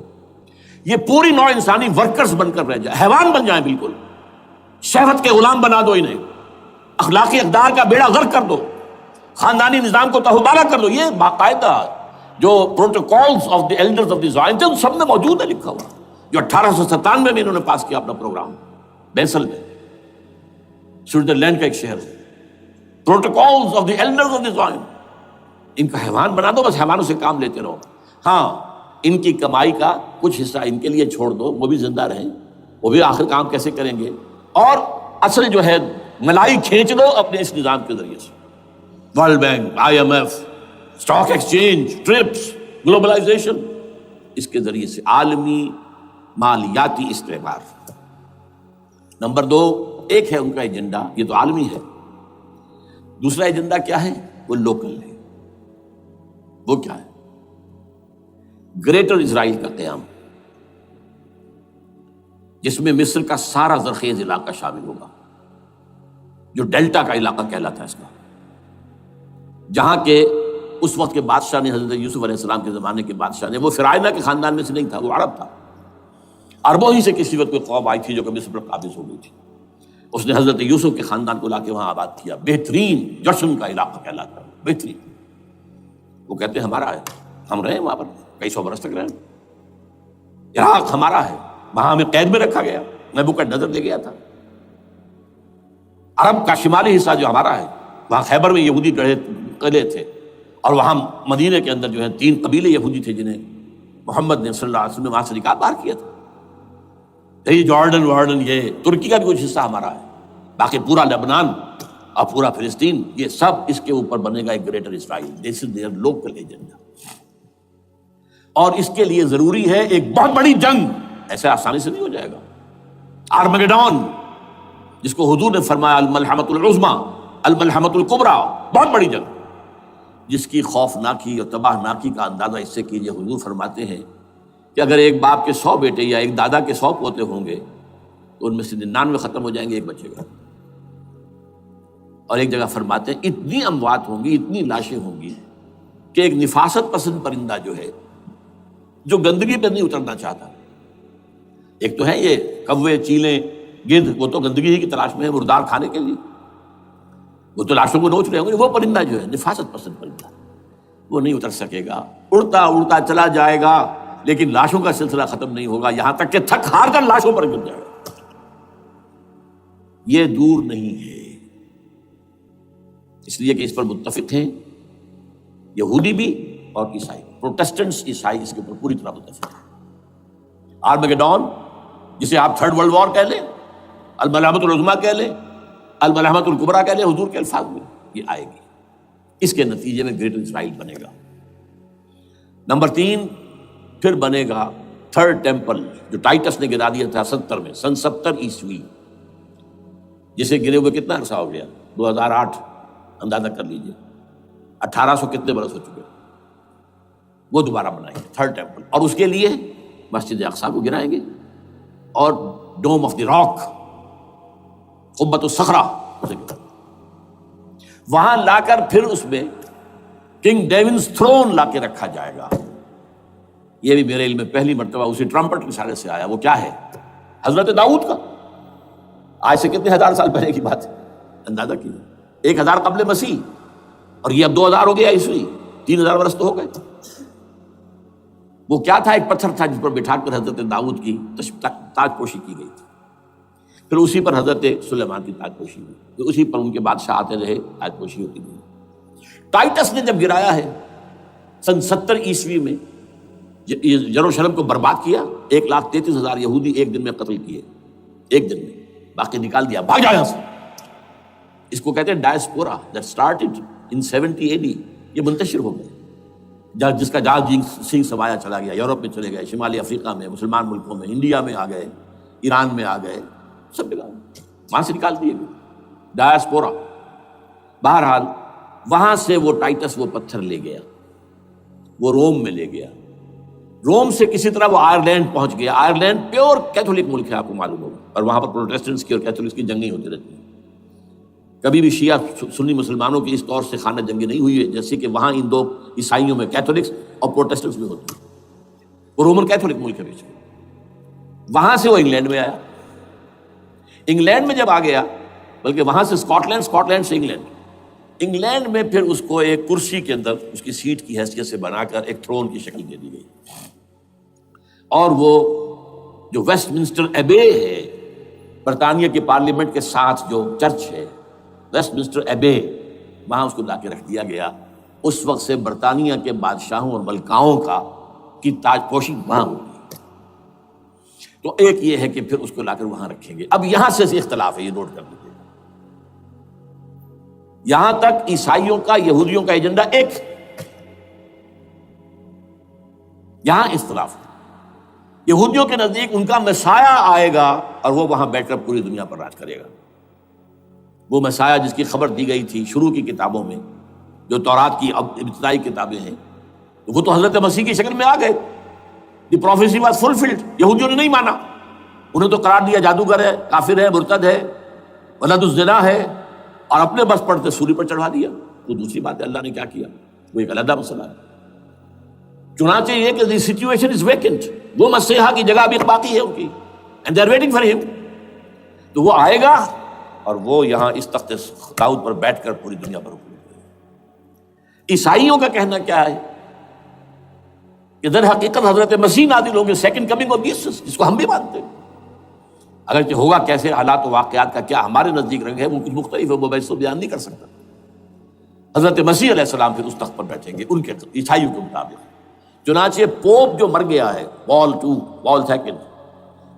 یہ پوری نوع انسانی ورکرز بن کر رہ جائے، حیوان بن جائیں بالکل. شہوت کے غلام بنا دو انہیں، اخلاقی اقدار کا بیڑا غرق کر دو، خاندانی نظام کو تہوبارہ کر دو. یہ باقاعدہ جو protocols of the elders of the Zion سب میں موجود ہے لکھا ہوا، جو 1897 میں انہوں نے پاس کیا اپنا پروگرام بیسل میں، سوئٹزرلینڈ کا ایک شہر ہے. Protocols of the elders of the Zion. ان کا حیوان بنا دو، بس حیوانوں سے کام لیتے رہو. ہاں ان کی کمائی کا کچھ حصہ ان کے لیے چھوڑ دو، وہ بھی زندہ رہیں، وہ بھی آخر کام کیسے کریں گے. اور اصل جو ہے ملائی کھینچ دو اپنے اس نظام کے ذریعے سے. World bank, IMF، stock exchange, TRIPS, globalisation, اس کے ذریعے سے عالمی مالیاتی استعمار. نمبر 2 ایک ہے ان کا ایجنڈا، یہ تو عالمی ہے. دوسرا ایجنڈا کیا ہے؟ وہ لوکل ہے. وہ کیا ہے؟ گریٹر اسرائیل کا قیام، جس میں مصر کا سارا زرخیز علاقہ شامل ہوگا، جو ڈیلٹا کا علاقہ کہلاتا ہے اس کا، جہاں کے اس وقت کے بادشاہ نے، حضرت یوسف علیہ السلام کے زمانے کے بادشاہ نے، وہ فرعونہ کے خاندان میں سے نہیں تھا، وہ عرب تھا. عربوں ہی سے کسی وقت کوئی قوم آئی تھی جو کہ مصر پر قابض ہو گئی تھی. اس نے حضرت یوسف کے خاندان کو لا کے وہاں آباد کیا، بہترین جشن کا علاقہ کہلاتا ہے، بہترین۔ وہ کہتے ہیں ہمارا ہے، ہم رہے وہاں پر کئی سو برس تک رہے، عراق ہمارا ہے، وہاں ہمیں قید میں رکھا گیا، نبوکدنضر لے گیا تھا۔ عرب کا شمالی حصہ جو ہمارا ہے، وہاں خیبر میں یہودی قلعے تھے، اور وہاں مدینہ کے اندر جو ہے 3 قبیلے یہودی تھے جنہیں محمد نے صلی اللہ علیہ وسلم نے وہاں سے نکال باہر کیا تھا۔ یہی جارڈن یہ ترکی کا بھی کچھ حصہ ہمارا ہے، باقی پورا لبنان اور پورا فلسطین، یہ سب اس کے اوپر بنے گا ایک greater Israel. This is there local agenda, اور اس کے لیے ضروری ہے ایک بہت بڑی جنگ، ایسے آسانی سے نہیں ہو جائے گا۔ آرمگیڈون، جس کو حضور نے فرمایا الملحمۃ العظمیٰ، الملحمۃ الکبریٰ، بہت بڑی جنگ، جس کی خوفناکی اور تباہ ناکی کا اندازہ اس سے کیجیے۔ حضور فرماتے ہیں کہ اگر ایک باپ کے 100 بیٹے یا ایک دادا کے 100 پوتے ہوں گے تو ان میں سے 99 ختم ہو جائیں گے، ایک بچے گا۔ اور ایک جگہ فرماتے ہیں اتنی اموات ہوں گی، اتنی لاشیں ہوں گی کہ ایک نفاست پسند پرندہ جو ہے، جو گندگی پہ نہیں اترنا چاہتا، ایک تو ہے یہ کوے، چیلیں، گدھ، وہ تو گندگی ہی کی تلاش میں ہے مردار کھانے کے لیے، وہ تو لاشوں کو نوچ رہے ہوں گے۔ وہ پرندہ جو ہے نفاست پسند پرندہ، وہ نہیں اتر سکے گا، اڑتا اڑتا چلا جائے گا، لیکن لاشوں کا سلسلہ ختم نہیں ہوگا، یہاں تک کہ تھک ہار کر لاشوں پر گر جائے گا۔ یہ دور نہیں ہے، اس لیے کہ اس پر متفق ہیں یہودی بھی اور عیسائی، پروٹسٹنٹس عیسائی اس کے اوپر پوری طرح متفق ہیں۔ آرمگیڈون، جسے آپ 3rd ورلڈ وار کہہ لیں، الملحمۃ العظمیٰ کہہ لیں، الملحمۃ الکبریٰ کہہ لیں، حضور کے الفاظ میں یہ آئے گی۔ اس کے نتیجے میں گریٹر اسرائیل بنے گا۔ نمبر 3 پھر بنے گا 3rd ٹیمپل، جو ٹائٹس نے گرا دیا تھا 70 میں، سن 70 عیسوی، جسے گرے ہوئے کتنا عرصہ ہو گیا؟ 2008، اندازہ کر لیجئے 1800 کتنے برس ہو چکے۔ وہ دوبارہ بنائیں گے 3rd ٹیمپل، اور اس کے لیے مسجد اقصیٰ کو گرائیں گے، اور ڈوم آف دی راک، قبۃ الصخرہ، وہاں لا کر پھر اس میں کنگ ڈیونز تھرون لا کے رکھا جائے گا۔ یہ بھی میرے علم میں پہلی مرتبہ اسی ٹرمپٹ کے اشارے سے آیا۔ وہ کیا ہے؟ حضرت داؤد کا، آج سے کتنے 1000 سال پہلے کی بات ہے، اندازہ کیجیے، 1000 قبل مسیح، اور یہ اب 2000 ہو گیا عیسوی، 3000 برس تو ہو گئے۔ وہ کیا تھا؟ ایک پتھر تھا جس پر بٹھا کر حضرت داؤد کی تاج پوشی کی گئی تھی، پھر اسی پر حضرت سلیمان کی تاج پوشی ہوئی، پھر اسی پر ان کے بادشاہ آتے رہے، تاج پوشی ہوتی گئی۔ ٹائٹس نے جب گرایا ہے سن 70 عیسوی میں، یروشلم کو برباد کیا، 1,33,000 یہودی ایک دن میں قتل کیے، ایک دن میں، باقی نکال دیا، بھاگ جا یہاں سے۔ اس کو کہتے ہیں diaspora, that started in 70 AD، یہ منتشر ہو گئے، جس کا جہاز سنگھ سمایا چلا گیا، یورپ میں چلے گئے، شمالی افریقہ میں، مسلمان ملکوں میں، انڈیا میں آ گئے، ایران میں آ گئے، سب جگہ وہاں سے نکال دیے گئے، ڈائسپورا۔ بہرحال وہاں سے وہ ٹائٹس وہ پتھر لے گیا، وہ روم میں لے گیا، روم سے کسی طرح وہ آئرلینڈ پہنچ گیا۔ آئرلینڈ پیور کیتھولک ملک ہے، آپ کو معلوم ہوگا، اور وہاں پر پروٹیسٹنٹس کی اور کیتھولکس کی جنگیں ہوتی رہتی ہیں۔ کبھی بھی شیعہ سنی مسلمانوں کی اس طور سے خانہ جنگی نہیں ہوئی ہے جیسے کہ وہاں ان دو عیسائیوں میں کیتھولکس اور پروٹیسٹنٹس میں ہوتی ہے۔ وہ رومن کیتھولک ملک ہے بیچ میں۔ وہاں سے وہ انگلینڈ میں آیا، انگلینڈ میں جب آ گیا، بلکہ وہاں سے اسکاٹ لینڈ سے انگلینڈ میں پھر اس کو ایک کرسی کے اندر اس کی سیٹ کی حیثیت سے بنا کر ایک تھرون کی شکل دے دی گئی، اور وہ جو ویسٹ منسٹر ایبے ہے، برطانیہ کے پارلیمنٹ کے ساتھ جو چرچ ہے، ویسٹ منسٹر ایبے، وہاں اس کو لا کے رکھ دیا گیا۔ اس وقت سے برطانیہ کے بادشاہوں اور ملکاؤں کی تاج پوشی وہاں ہوگی۔ تو ایک یہ ہے کہ پھر اس کو لا کر وہاں رکھیں گے۔ اب یہاں سے اختلاف ہے، یہ نوٹ کر لیجیے، یہاں تک عیسائیوں کا یہودیوں کا ایجنڈا ایک، یہاں اختلاف ہے۔ یہودیوں کے نزدیک ان کا مسیح آئے گا اور وہ وہاں بیٹھ کر پوری دنیا پر راج کرے گا۔ وہ مسیح جس کی خبر دی گئی تھی شروع کی کتابوں میں، جو تورات کی ابتدائی کتابیں ہیں، وہ تو حضرت مسیح کی شکل میں آ گئے۔ دی پروفیسی واز فلفلڈ۔ یہودیوں نے نہیں مانا، انہیں تو قرار دیا جادوگر ہے، کافر ہے، مرتد ہے، ولد الزنا ہے، اور اپنے بس پڑتے سولی پر چڑھا دیا۔ وہ دوسری بات ہے، اللہ نے کیا کیا وہ ایک علیحدہ مسئلہ ہے۔ چنانچہ یہ کہ دی سچویشن از ویکنٹ، وہ مسیحا کی جگہ بھی باقی ہے ان کی، and they are waiting for ہم۔ تو وہ آئے گا اور وہ یہاں اس تخت داؤد پر بیٹھ کر پوری دنیا پر حکومت کریں۔ عیسائیوں کا کہنا کیا ہے کہ در حقیقت حضرت مسیح نازل ہوں گے، سیکنڈ کمنگ آف جیسس، جس کو ہم بھی مانتے ہیں۔ اگرچہ ہوگا کیسے، حالات و واقعات کا کیا ہمارے نزدیک رنگ ہے وہ کچھ مختلف ہے، وہ میں اس کو بیان نہیں کر سکتا۔ حضرت مسیح علیہ السلام پھر اس تخت پر بیٹھیں گے ان کے عیسائیوں کے مطابق۔ چنانچہ پوپ جو مر گیا ہے، پال سیکنڈ،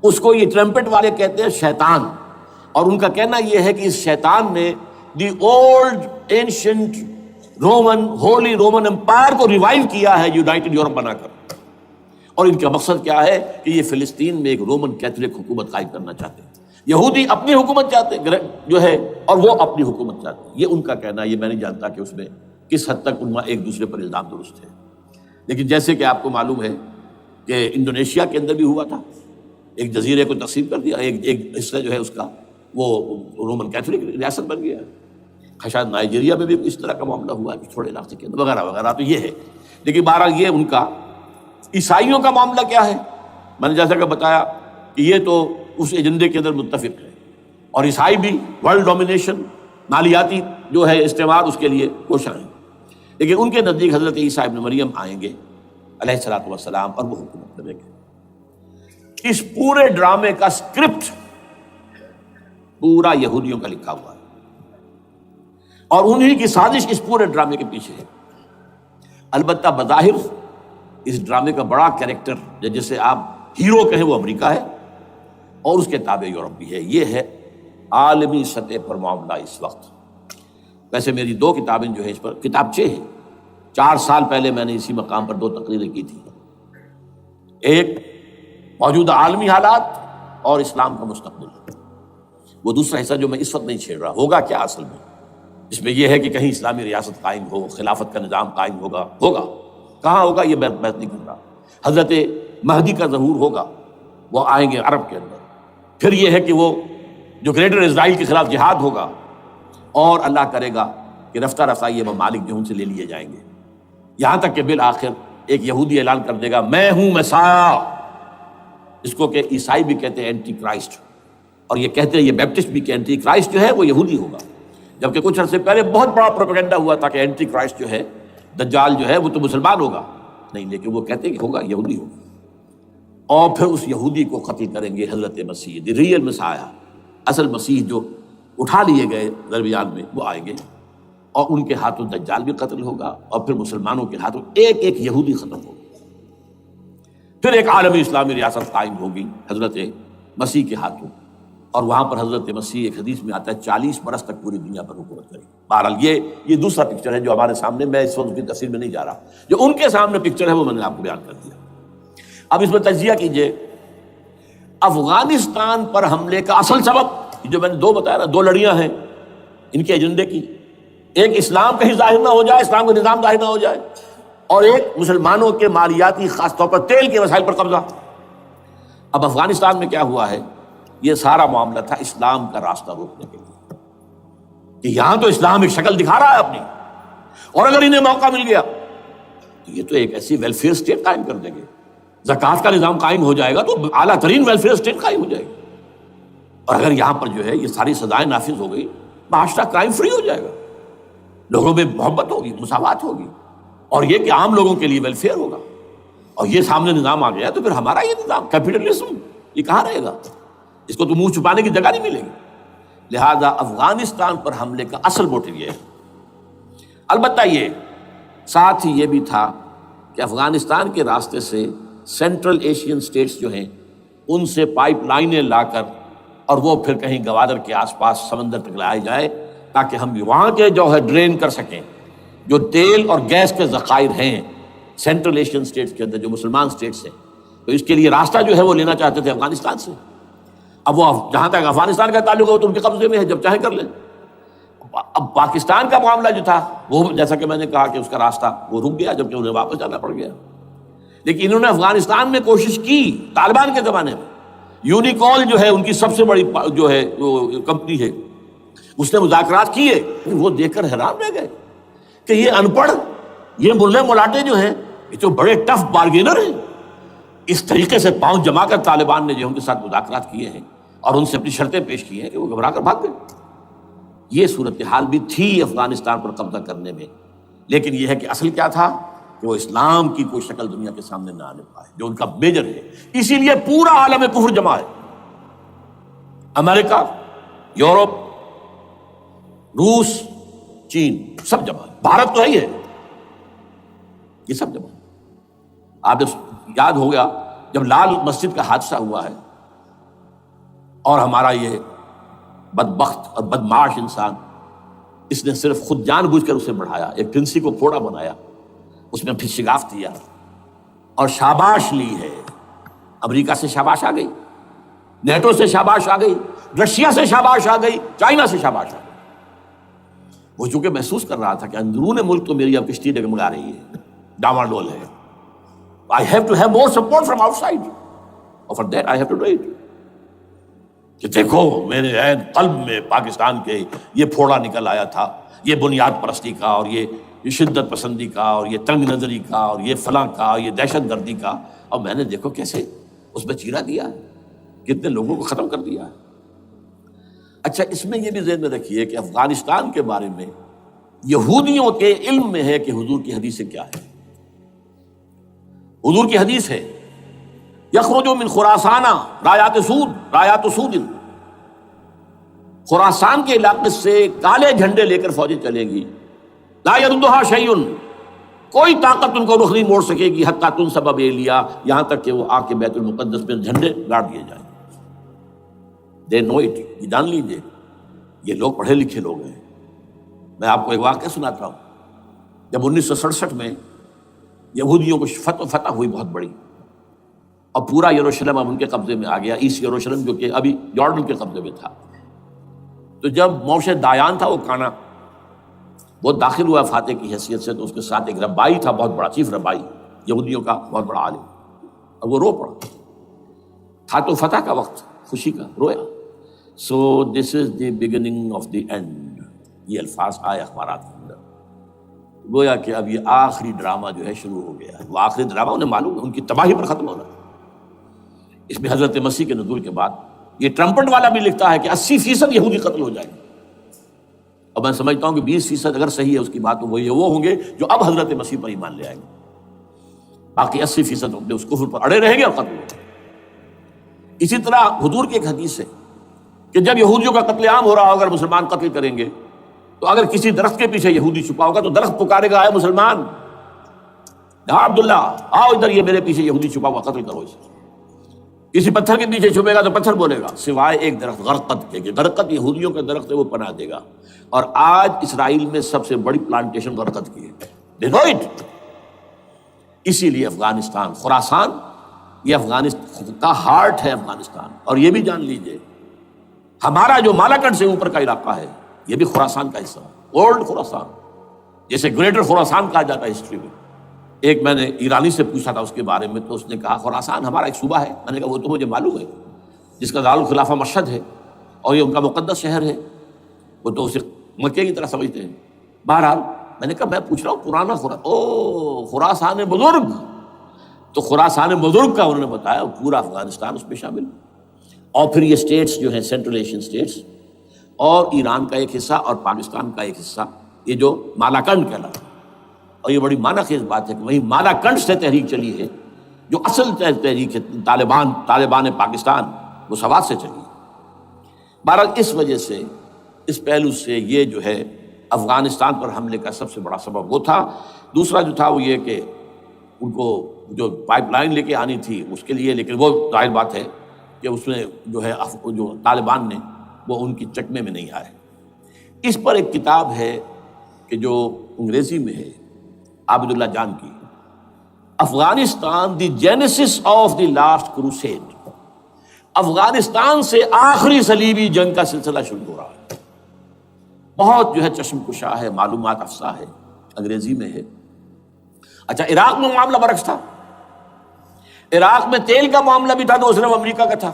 اس کو یہ ٹرمپٹ والے کہتے ہیں شیطان، اور ان کا کہنا یہ ہے کہ اس شیطان نے the old ancient Roman holy Roman empire کو ریوائیو کیا ہے یونائٹڈ یورپ بنا کر، اور ان کا مقصد کیا ہے کہ یہ فلسطین میں ایک رومن کیتھولک حکومت قائم کرنا چاہتے ہیں۔ یہودی اپنی حکومت چاہتے ہیں جو ہے، اور وہ اپنی حکومت چاہتے ہیں، یہ ان کا کہنا ہے۔ یہ میں نہیں جانتا کہ اس میں کس حد تک ان ایک دوسرے پر الزام درست ہے، لیکن جیسے کہ آپ کو معلوم ہے کہ انڈونیشیا کے اندر بھی ہوا تھا، ایک جزیرے کو تقسیم کر دیا، ایک حصہ جو ہے اس کا وہ رومن کیتھولک ریاست بن گیا، شاید نائجیریا میں بھی اس طرح کا معاملہ ہوا ہے تھوڑے علاقے کے اندر، وغیرہ وغیرہ۔ تو یہ ہے، لیکن بہرحال یہ ان کا۔ عیسائیوں کا معاملہ کیا ہے؟ میں نے جیسا کہ بتایا کہ یہ تو اس ایجنڈے کے اندر متفق ہے، اور عیسائی بھی ورلڈ ڈومینیشن، مالیاتی جو ہے استعمار، اس کے لیے کوشاں ہیں، لیکن ان کے نزدیک حضرت عیسیٰ ابن مریم آئیں گے علیہ الصلوۃ والسلام، اور وہ حکومت کریں گے۔ اس پورے ڈرامے کا اسکرپٹ پورا یہودیوں کا لکھا ہوا ہے، اور انہی کی سازش اس پورے ڈرامے کے پیچھے ہے۔ البتہ بظاہر اس ڈرامے کا بڑا کریکٹر جسے آپ ہیرو کہیں وہ امریکہ ہے، اور اس کے تابع یورپ بھی ہے۔ یہ ہے عالمی سطح پر معاملہ اس وقت۔ ویسے میری 2 کتابیں جو ہیں اس پر، کتابچے ہیں، 4 سال پہلے میں نے اسی مقام پر 2 تقریریں کی تھی، ایک موجودہ عالمی حالات اور اسلام کا مستقبل، وہ دوسرا حصہ جو میں اس وقت نہیں چھیڑ رہا، ہوگا کیا اصل میں، اس میں یہ ہے کہ کہیں اسلامی ریاست قائم ہو، خلافت کا نظام قائم ہوگا کہاں ہوگا یہ بحث نہیں کر رہا۔ حضرت مہدی کا ظہور ہوگا، وہ آئیں گے عرب کے اندر، پھر یہ ہے کہ وہ جو گریٹر اسرائیل کے خلاف جہاد ہوگا، اور اللہ کرے گا کہ رفتہ رفتہ یہ ممالک جو ان سے لے لیے جائیں گے، یہاں تک کہ بالآخر ایک یہودی اعلان کر دے گا میں ہوں مسیح، اس کو کہ عیسائی بھی کہتے ہیں اینٹی کرائسٹ، اور یہ کہتے ہیں یہ بیپٹسٹ بھی کہ اینٹی کرائسٹ جو ہے وہ یہودی ہوگا، جبکہ کچھ عرصے پہلے بہت بڑا پروپیگنڈا ہوا تھا کہ اینٹی کرائسٹ جو ہے، دجال جو ہے وہ تو مسلمان ہوگا، نہیں، لیکن وہ کہتے ہیں کہ ہوگا یہودی ہوگا، اور پھر اس یہودی کو قتل کریں گے حضرت مسیح، دی ریئل مسیح، اصل مسیح جو اٹھا لیے گئے درمیان میں، وہ آئیں گے، اور ان کے ہاتھوں دجال بھی قتل ہوگا، اور پھر مسلمانوں کے ہاتھوں ایک ایک یہودی ختم ہوگا، پھر ایک عالمی اسلامی ریاست قائم ہوگی حضرت مسیح کے ہاتھوں، اور وہاں پر حضرت مسیح، ایک حدیث میں آتا ہے 40 برس تک پوری دنیا پر حکومت کرے۔ بہرحال یہ دوسرا پکچر ہے جو ہمارے سامنے، میں اس وقت کی تفصیل میں نہیں جا رہا، جو ان کے سامنے پکچر ہے وہ میں نے آپ کو بیان کر دیا۔ اب اس میں تجزیہ کیجئے افغانستان پر حملے کا اصل سبب، جو میں نے 2 بتایا نا، 2 لڑیاں ہیں ان کے ایجنڈے کی، ایک اسلام کہیں ظاہر نہ ہو جائے، اسلام کا نظام ظاہر نہ ہو جائے، اور ایک مسلمانوں کے مالیاتی، خاص طور پر تیل کے وسائل پر قبضہ۔ اب افغانستان میں کیا ہوا ہے، یہ سارا معاملہ تھا اسلام کا راستہ روکنے کے لیے، کہ یہاں تو اسلام ایک شکل دکھا رہا ہے اپنی، اور اگر انہیں موقع مل گیا تو یہ تو ایک ایسی ویلفیئر اسٹیٹ قائم کر دیں گے، زکوٰۃ کا نظام قائم ہو جائے گا تو اعلیٰ ترین ویلفیئر اسٹیٹ قائم ہو جائے گی، اور اگر یہاں پر جو ہے یہ ساری سزائیں نافذ ہو گئی، معاشرہ کرائم فری ہو جائے گا، لوگوں میں محبت ہوگی، مساوات ہوگی، اور یہ کہ عام لوگوں کے لیے ویلفیئر ہوگا، اور یہ سامنے نظام آ گیا تو پھر ہمارا یہ نظام کیپٹلزم یہ کہاں رہے گا، اس کو تو منہ چھپانے کی جگہ نہیں ملے گی۔ لہذا افغانستان پر حملے کا اصل موٹیو یہ ہے۔ البتہ یہ ساتھ ہی یہ بھی تھا کہ افغانستان کے راستے سے سینٹرل ایشین سٹیٹس جو ہیں ان سے پائپ لائنیں لا کر، اور وہ پھر کہیں گوادر کے آس پاس سمندر تک لائے جائے، تاکہ ہم وہاں کے جو ہے ڈرین کر سکیں، جو تیل اور گیس کے ذخائر ہیں سینٹرل ایشین سٹیٹس کے اندر جو مسلمان سٹیٹس ہیں، تو اس کے لیے راستہ جو ہے وہ لینا چاہتے تھے افغانستان سے۔ اب وہ جہاں تک افغانستان کا تعلق ہے وہ تو ان کے قبضے میں ہے، جب چاہے کر لیں۔ اب پاکستان کا معاملہ جو تھا وہ جیسا کہ میں نے کہا کہ اس کا راستہ وہ رک گیا، جبکہ انہیں واپس جانا پڑ گیا، لیکن انہوں نے افغانستان میں کوشش کی طالبان کے زمانے میں۔ یونیکال جو ہے ان کی سب سے بڑی جو ہے کمپنی ہے، اس نے مذاکرات کیے، وہ دیکھ کر حیران رہ گئے کہ یہ ان پڑھ، یہ ملے ملاٹے جو ہیں یہ تو بڑے ٹف بارگینر ہیں۔ اس طریقے سے پاؤں جما کر طالبان نے جو ان کے ساتھ مذاکرات کیے ہیں اور ان سے اپنی شرطیں پیش کی ہیں کہ وہ گھبرا کر بھاگ گئے۔ یہ صورتحال بھی تھی افغانستان پر قبضہ کرنے میں، لیکن یہ ہے کہ اصل کیا تھا کہ وہ اسلام کی کوئی شکل دنیا کے سامنے نہ آنے پائے، جو ان کا میجر ہے۔ اسی لیے پورا عالم کفر جمع ہے، امریکہ، یورپ، روس، چین، سب جمع ہے، بھارت تو ہی ہے، یہ سب جمع ہے۔ آپ نے یاد ہو گیا جب لال مسجد کا حادثہ ہوا ہے اور ہمارا یہ بدبخت اور بدمعاش انسان، اس نے صرف خود جان بوجھ کر اسے بڑھایا، ایک پھنسی کو پھوڑا بنایا، اس میں پھر شگاف دیا اور شاباش لی ہے۔ امریکہ سے شاباش آ گئی، نیٹو سے شاباش آ گئی، رشیا سے شاباش آ گئی، چائنا سے شاباش آ گئی۔ وہ چونکہ محسوس کر رہا تھا کہ اندرون ملک تو میری اب کشتی ڈگمگا رہی ہے، ڈاواڈول ہے، I have to have more support from outside, اور for that I have to do it۔ کہ دیکھو میرے عین قلب میں پاکستان کے یہ پھوڑا نکل آیا تھا، یہ بنیاد پرستی کا اور یہ شدت پسندی کا اور یہ تنگ نظری کا اور یہ فلاں کا، یہ دہشت گردی کا، اور میں نے دیکھو کیسے اس میں چیرا دیا ہے، کتنے لوگوں کو ختم کر دیا ہے۔ اچھا، اس میں یہ بھی ذہن میں رکھیے کہ افغانستان کے بارے میں یہودیوں کے علم میں ہے کہ حضور کی حدیث کیا ہے۔ حضور کی حدیث ہے یخرج من خراسان رایات سود، خراسان کے علاقے سے کالے جھنڈے لے کر فوجیں چلیں گی، لا یردھا شیء، کوئی طاقت ان کو رخ نہیں موڑ سکے گی، حتیٰ تنصب بیلیا، یہاں تک کہ وہ آ کے بیت المقدس میں جھنڈے گاڑ دیے جائیں۔ دے نو اٹ، یہ جان لیجیے، یہ لوگ پڑھے لکھے لوگ ہیں۔ میں آپ کو ایک واقعہ سناتا ہوں۔ جب 1967 میں یہودیوں کو فتح ہوئی بہت بڑی، اور پورا یروشلم اب ان کے قبضے میں آ گیا، ایسٹ یروشلم جو کہ ابھی جارڈن کے قبضے میں تھا، تو جب موشے دایان تھا وہ کانا، وہ داخل ہوا فاتح کی حیثیت سے، تو اس کے ساتھ ایک ربائی تھا بہت بڑا، چیف ربائی یہودیوں کا بہت بڑا عالم، اور وہ رو پڑا تھا، تو فتح کا وقت، خوشی کا، رویا۔ So this is the beginning of the end, یہ الفاظ آئے اخبارات کے اندر، گویا کہ اب یہ آخری ڈرامہ جو ہے شروع ہو گیا ہے۔ وہ آخری ڈرامہ انہیں معلوم ہے، ان کی تباہی پر ختم ہونا ہے۔ اس میں حضرت مسیح کے نزول کے بعد یہ ٹرمپٹ والا بھی لکھتا ہے کہ 80% یہودی قتل ہو جائیں گے، اور میں سمجھتا ہوں کہ 20% اگر صحیح ہے اس کی بات، تو وہ ہوں گے جو اب حضرت مسیح پر ایمان لے آئیں گے، باقی 80% اپنے اس کفر پر اڑے رہیں گے اور قتل ہوں گے۔ اسی طرح حضور کی ایک حدیث ہے کہ جب یہودیوں کا قتل عام ہو رہا ہوگا، اگر مسلمان قتل کریں گے تو اگر کسی درخت کے پیچھے یہودی چھپا ہوگا تو درخت پکارے گا، اے مسلمان، ہاں عبداللہ آؤ ادھر، یہ میرے پیچھے یہودی چھپا ہوا، قتل کرو اسے۔ کسی پتھر کے پیچھے چھپے گا تو پتھر بولے گا، سوائے ایک درخت غرقد کے، کہ غرقد یہودیوں کا درخت ہے، وہ پناہ دے گا۔ اور آج اسرائیل میں سب سے بڑی پلانٹیشن غرقد کی ہے، دے نو اٹ۔ اسی لیے افغانستان، خراسان، یہ افغانستان کا ہارٹ ہے افغانستان۔ اور یہ بھی جان لیجئے ہمارا جو مالاکنڈ سے اوپر کا علاقہ ہے یہ بھی خراسان کا حصہ ہے، اولڈ خراسان، جیسے گریٹر خراسان کہا جاتا ہے ہسٹری میں۔ ایک میں نے ایرانی سے پوچھا تھا اس کے بارے میں، تو اس نے کہا خراسان ہمارا ایک صوبہ ہے۔ میں نے کہا وہ تو مجھے معلوم ہے، جس کا دارالخلافہ مشہد ہے اور یہ ان کا مقدس شہر ہے، وہ تو اسے مکے کی طرح سمجھتے ہیں۔ بہرحال میں نے کہا میں پوچھ رہا ہوں پرانا خراسان بزرگ، تو خراسان بزرگ کا انہوں نے بتایا پورا افغانستان اس میں شامل، اور پھر یہ اسٹیٹس جو ہیں سینٹرل ایشین اسٹیٹس، اور ایران کا ایک حصہ اور پاکستان کا ایک حصہ، یہ جو مالاکنڈ کہلاتا ہے۔ اور یہ بڑی معنی خیز بات ہے کہ وہی مالاکنڈ سے تحریک چلی ہے جو اصل تحریک ہے طالبان پاکستان، وہ سوات سے چلی ہے۔ بہرحال اس وجہ سے، اس پہلو سے یہ جو ہے افغانستان پر حملے کا سب سے بڑا سبب وہ تھا۔ دوسرا جو تھا وہ یہ کہ ان کو جو پائپ لائن لے کے آنی تھی اس کے لیے، لیکن وہ ظاہر بات ہے کہ اس میں جو ہے جو طالبان نے وہ ان کی چکمے میں نہیں آئے۔ اس پر ایک کتاب ہے کہ جو انگریزی میں ہے عابد اللہ جان کی، Afghanistan the genesis of the last crusade, Afghanistan سے آخری صلیبی جنگ کا سلسلہ شروع ہو رہا ہے۔ بہت جو ہے چشم کشا ہے، معلومات افزا ہے، انگریزی میں ہے۔ اچھا، عراق میں معاملہ برعکس تھا۔ عراق میں تیل کا معاملہ بھی تھا تو صرف امریکہ کا تھا۔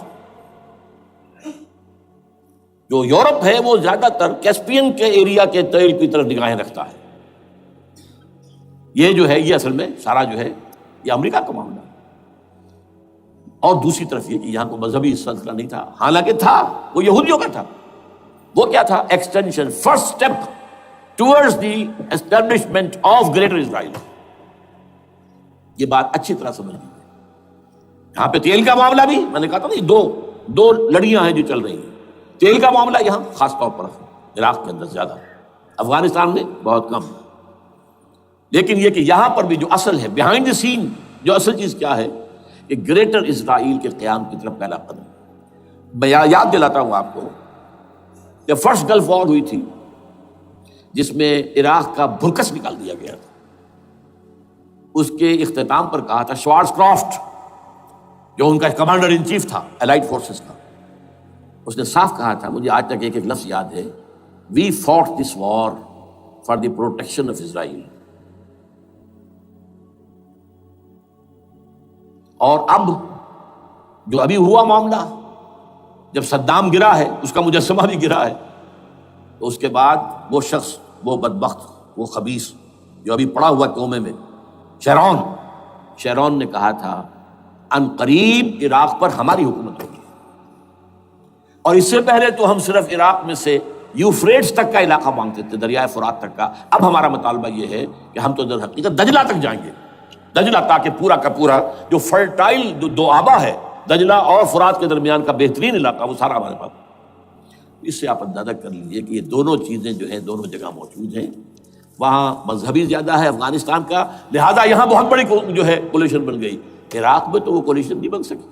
جو یورپ ہے وہ زیادہ تر کیسپین کے ایریا کے تیل کی طرف نگاہیں رکھتا ہے۔ یہ جو ہے یہ اصل میں سارا جو ہے یہ امریکہ کا معاملہ ہے۔ اور دوسری طرف یہ کہ یہاں کو مذہبی سلسلہ نہیں تھا، حالانکہ تھا، وہ یہودیوں کا تھا، وہ کیا تھا؟ Extension, first step towards the establishment of greater Israel. یہ بات اچھی طرح سمجھ لیجیے. یہاں پہ تیل کا معاملہ بھی میں نے کہا تھا نا، دو لڑیاں ہیں جو چل رہی ہیں. تیل کا معاملہ یہاں خاص طور پر عراق کے اندر زیادہ، افغانستان میں بہت کم. لیکن یہ کہ یہاں پر بھی جو اصل ہے بیہائنڈ دی سین، جو اصل چیز کیا ہے کہ گریٹر اسرائیل کے قیام کی طرف پہلا قدم. میں یاد دلاتا ہوں آپ کو کہ فرسٹ گلف وار ہوئی تھی جس میں عراق کا بھرکس نکال دیا گیا تھا. اس کے اختتام پر کہا تھا شوارٹز کرافٹ، جو ان کا کمانڈر ان چیف تھا الائڈ فورسز کا، اس نے صاف کہا تھا، مجھے آج تک ایک ایک لفظ یاد ہے، we fought this war for the protection of Israel. اور اب جو ابھی ہوا معاملہ، جب صدام گرا ہے، اس کا مجسمہ بھی گرا ہے، تو اس کے بعد وہ شخص، وہ بدبخت، وہ خبیث جو ابھی پڑا ہوا کومے میں، شیرون نے کہا تھا ان قریب عراق پر ہماری حکومت ہوگی. اور اس سے پہلے تو ہم صرف عراق میں سے یوفریٹس تک کا علاقہ مانگتے تھے، دریائے فرات تک کا. اب ہمارا مطالبہ یہ ہے کہ ہم تو در حقیقت دجلہ تک جائیں گے، دجلہ، تاکہ پورا کا پورا جو فرٹائل دو آبا ہے دجلہ اور فرات کے درمیان کا بہترین علاقہ، وہ سارا ہمارے پاس. اس سے آپ اندازہ کر لیجیے کہ یہ دونوں چیزیں جو ہیں دونوں جگہ موجود ہیں. وہاں مذہبی زیادہ ہے افغانستان کا، لہذا یہاں بہت بڑی جو ہے کولیشن بن گئی. عراق میں تو وہ کولیشن نہیں بن سکی.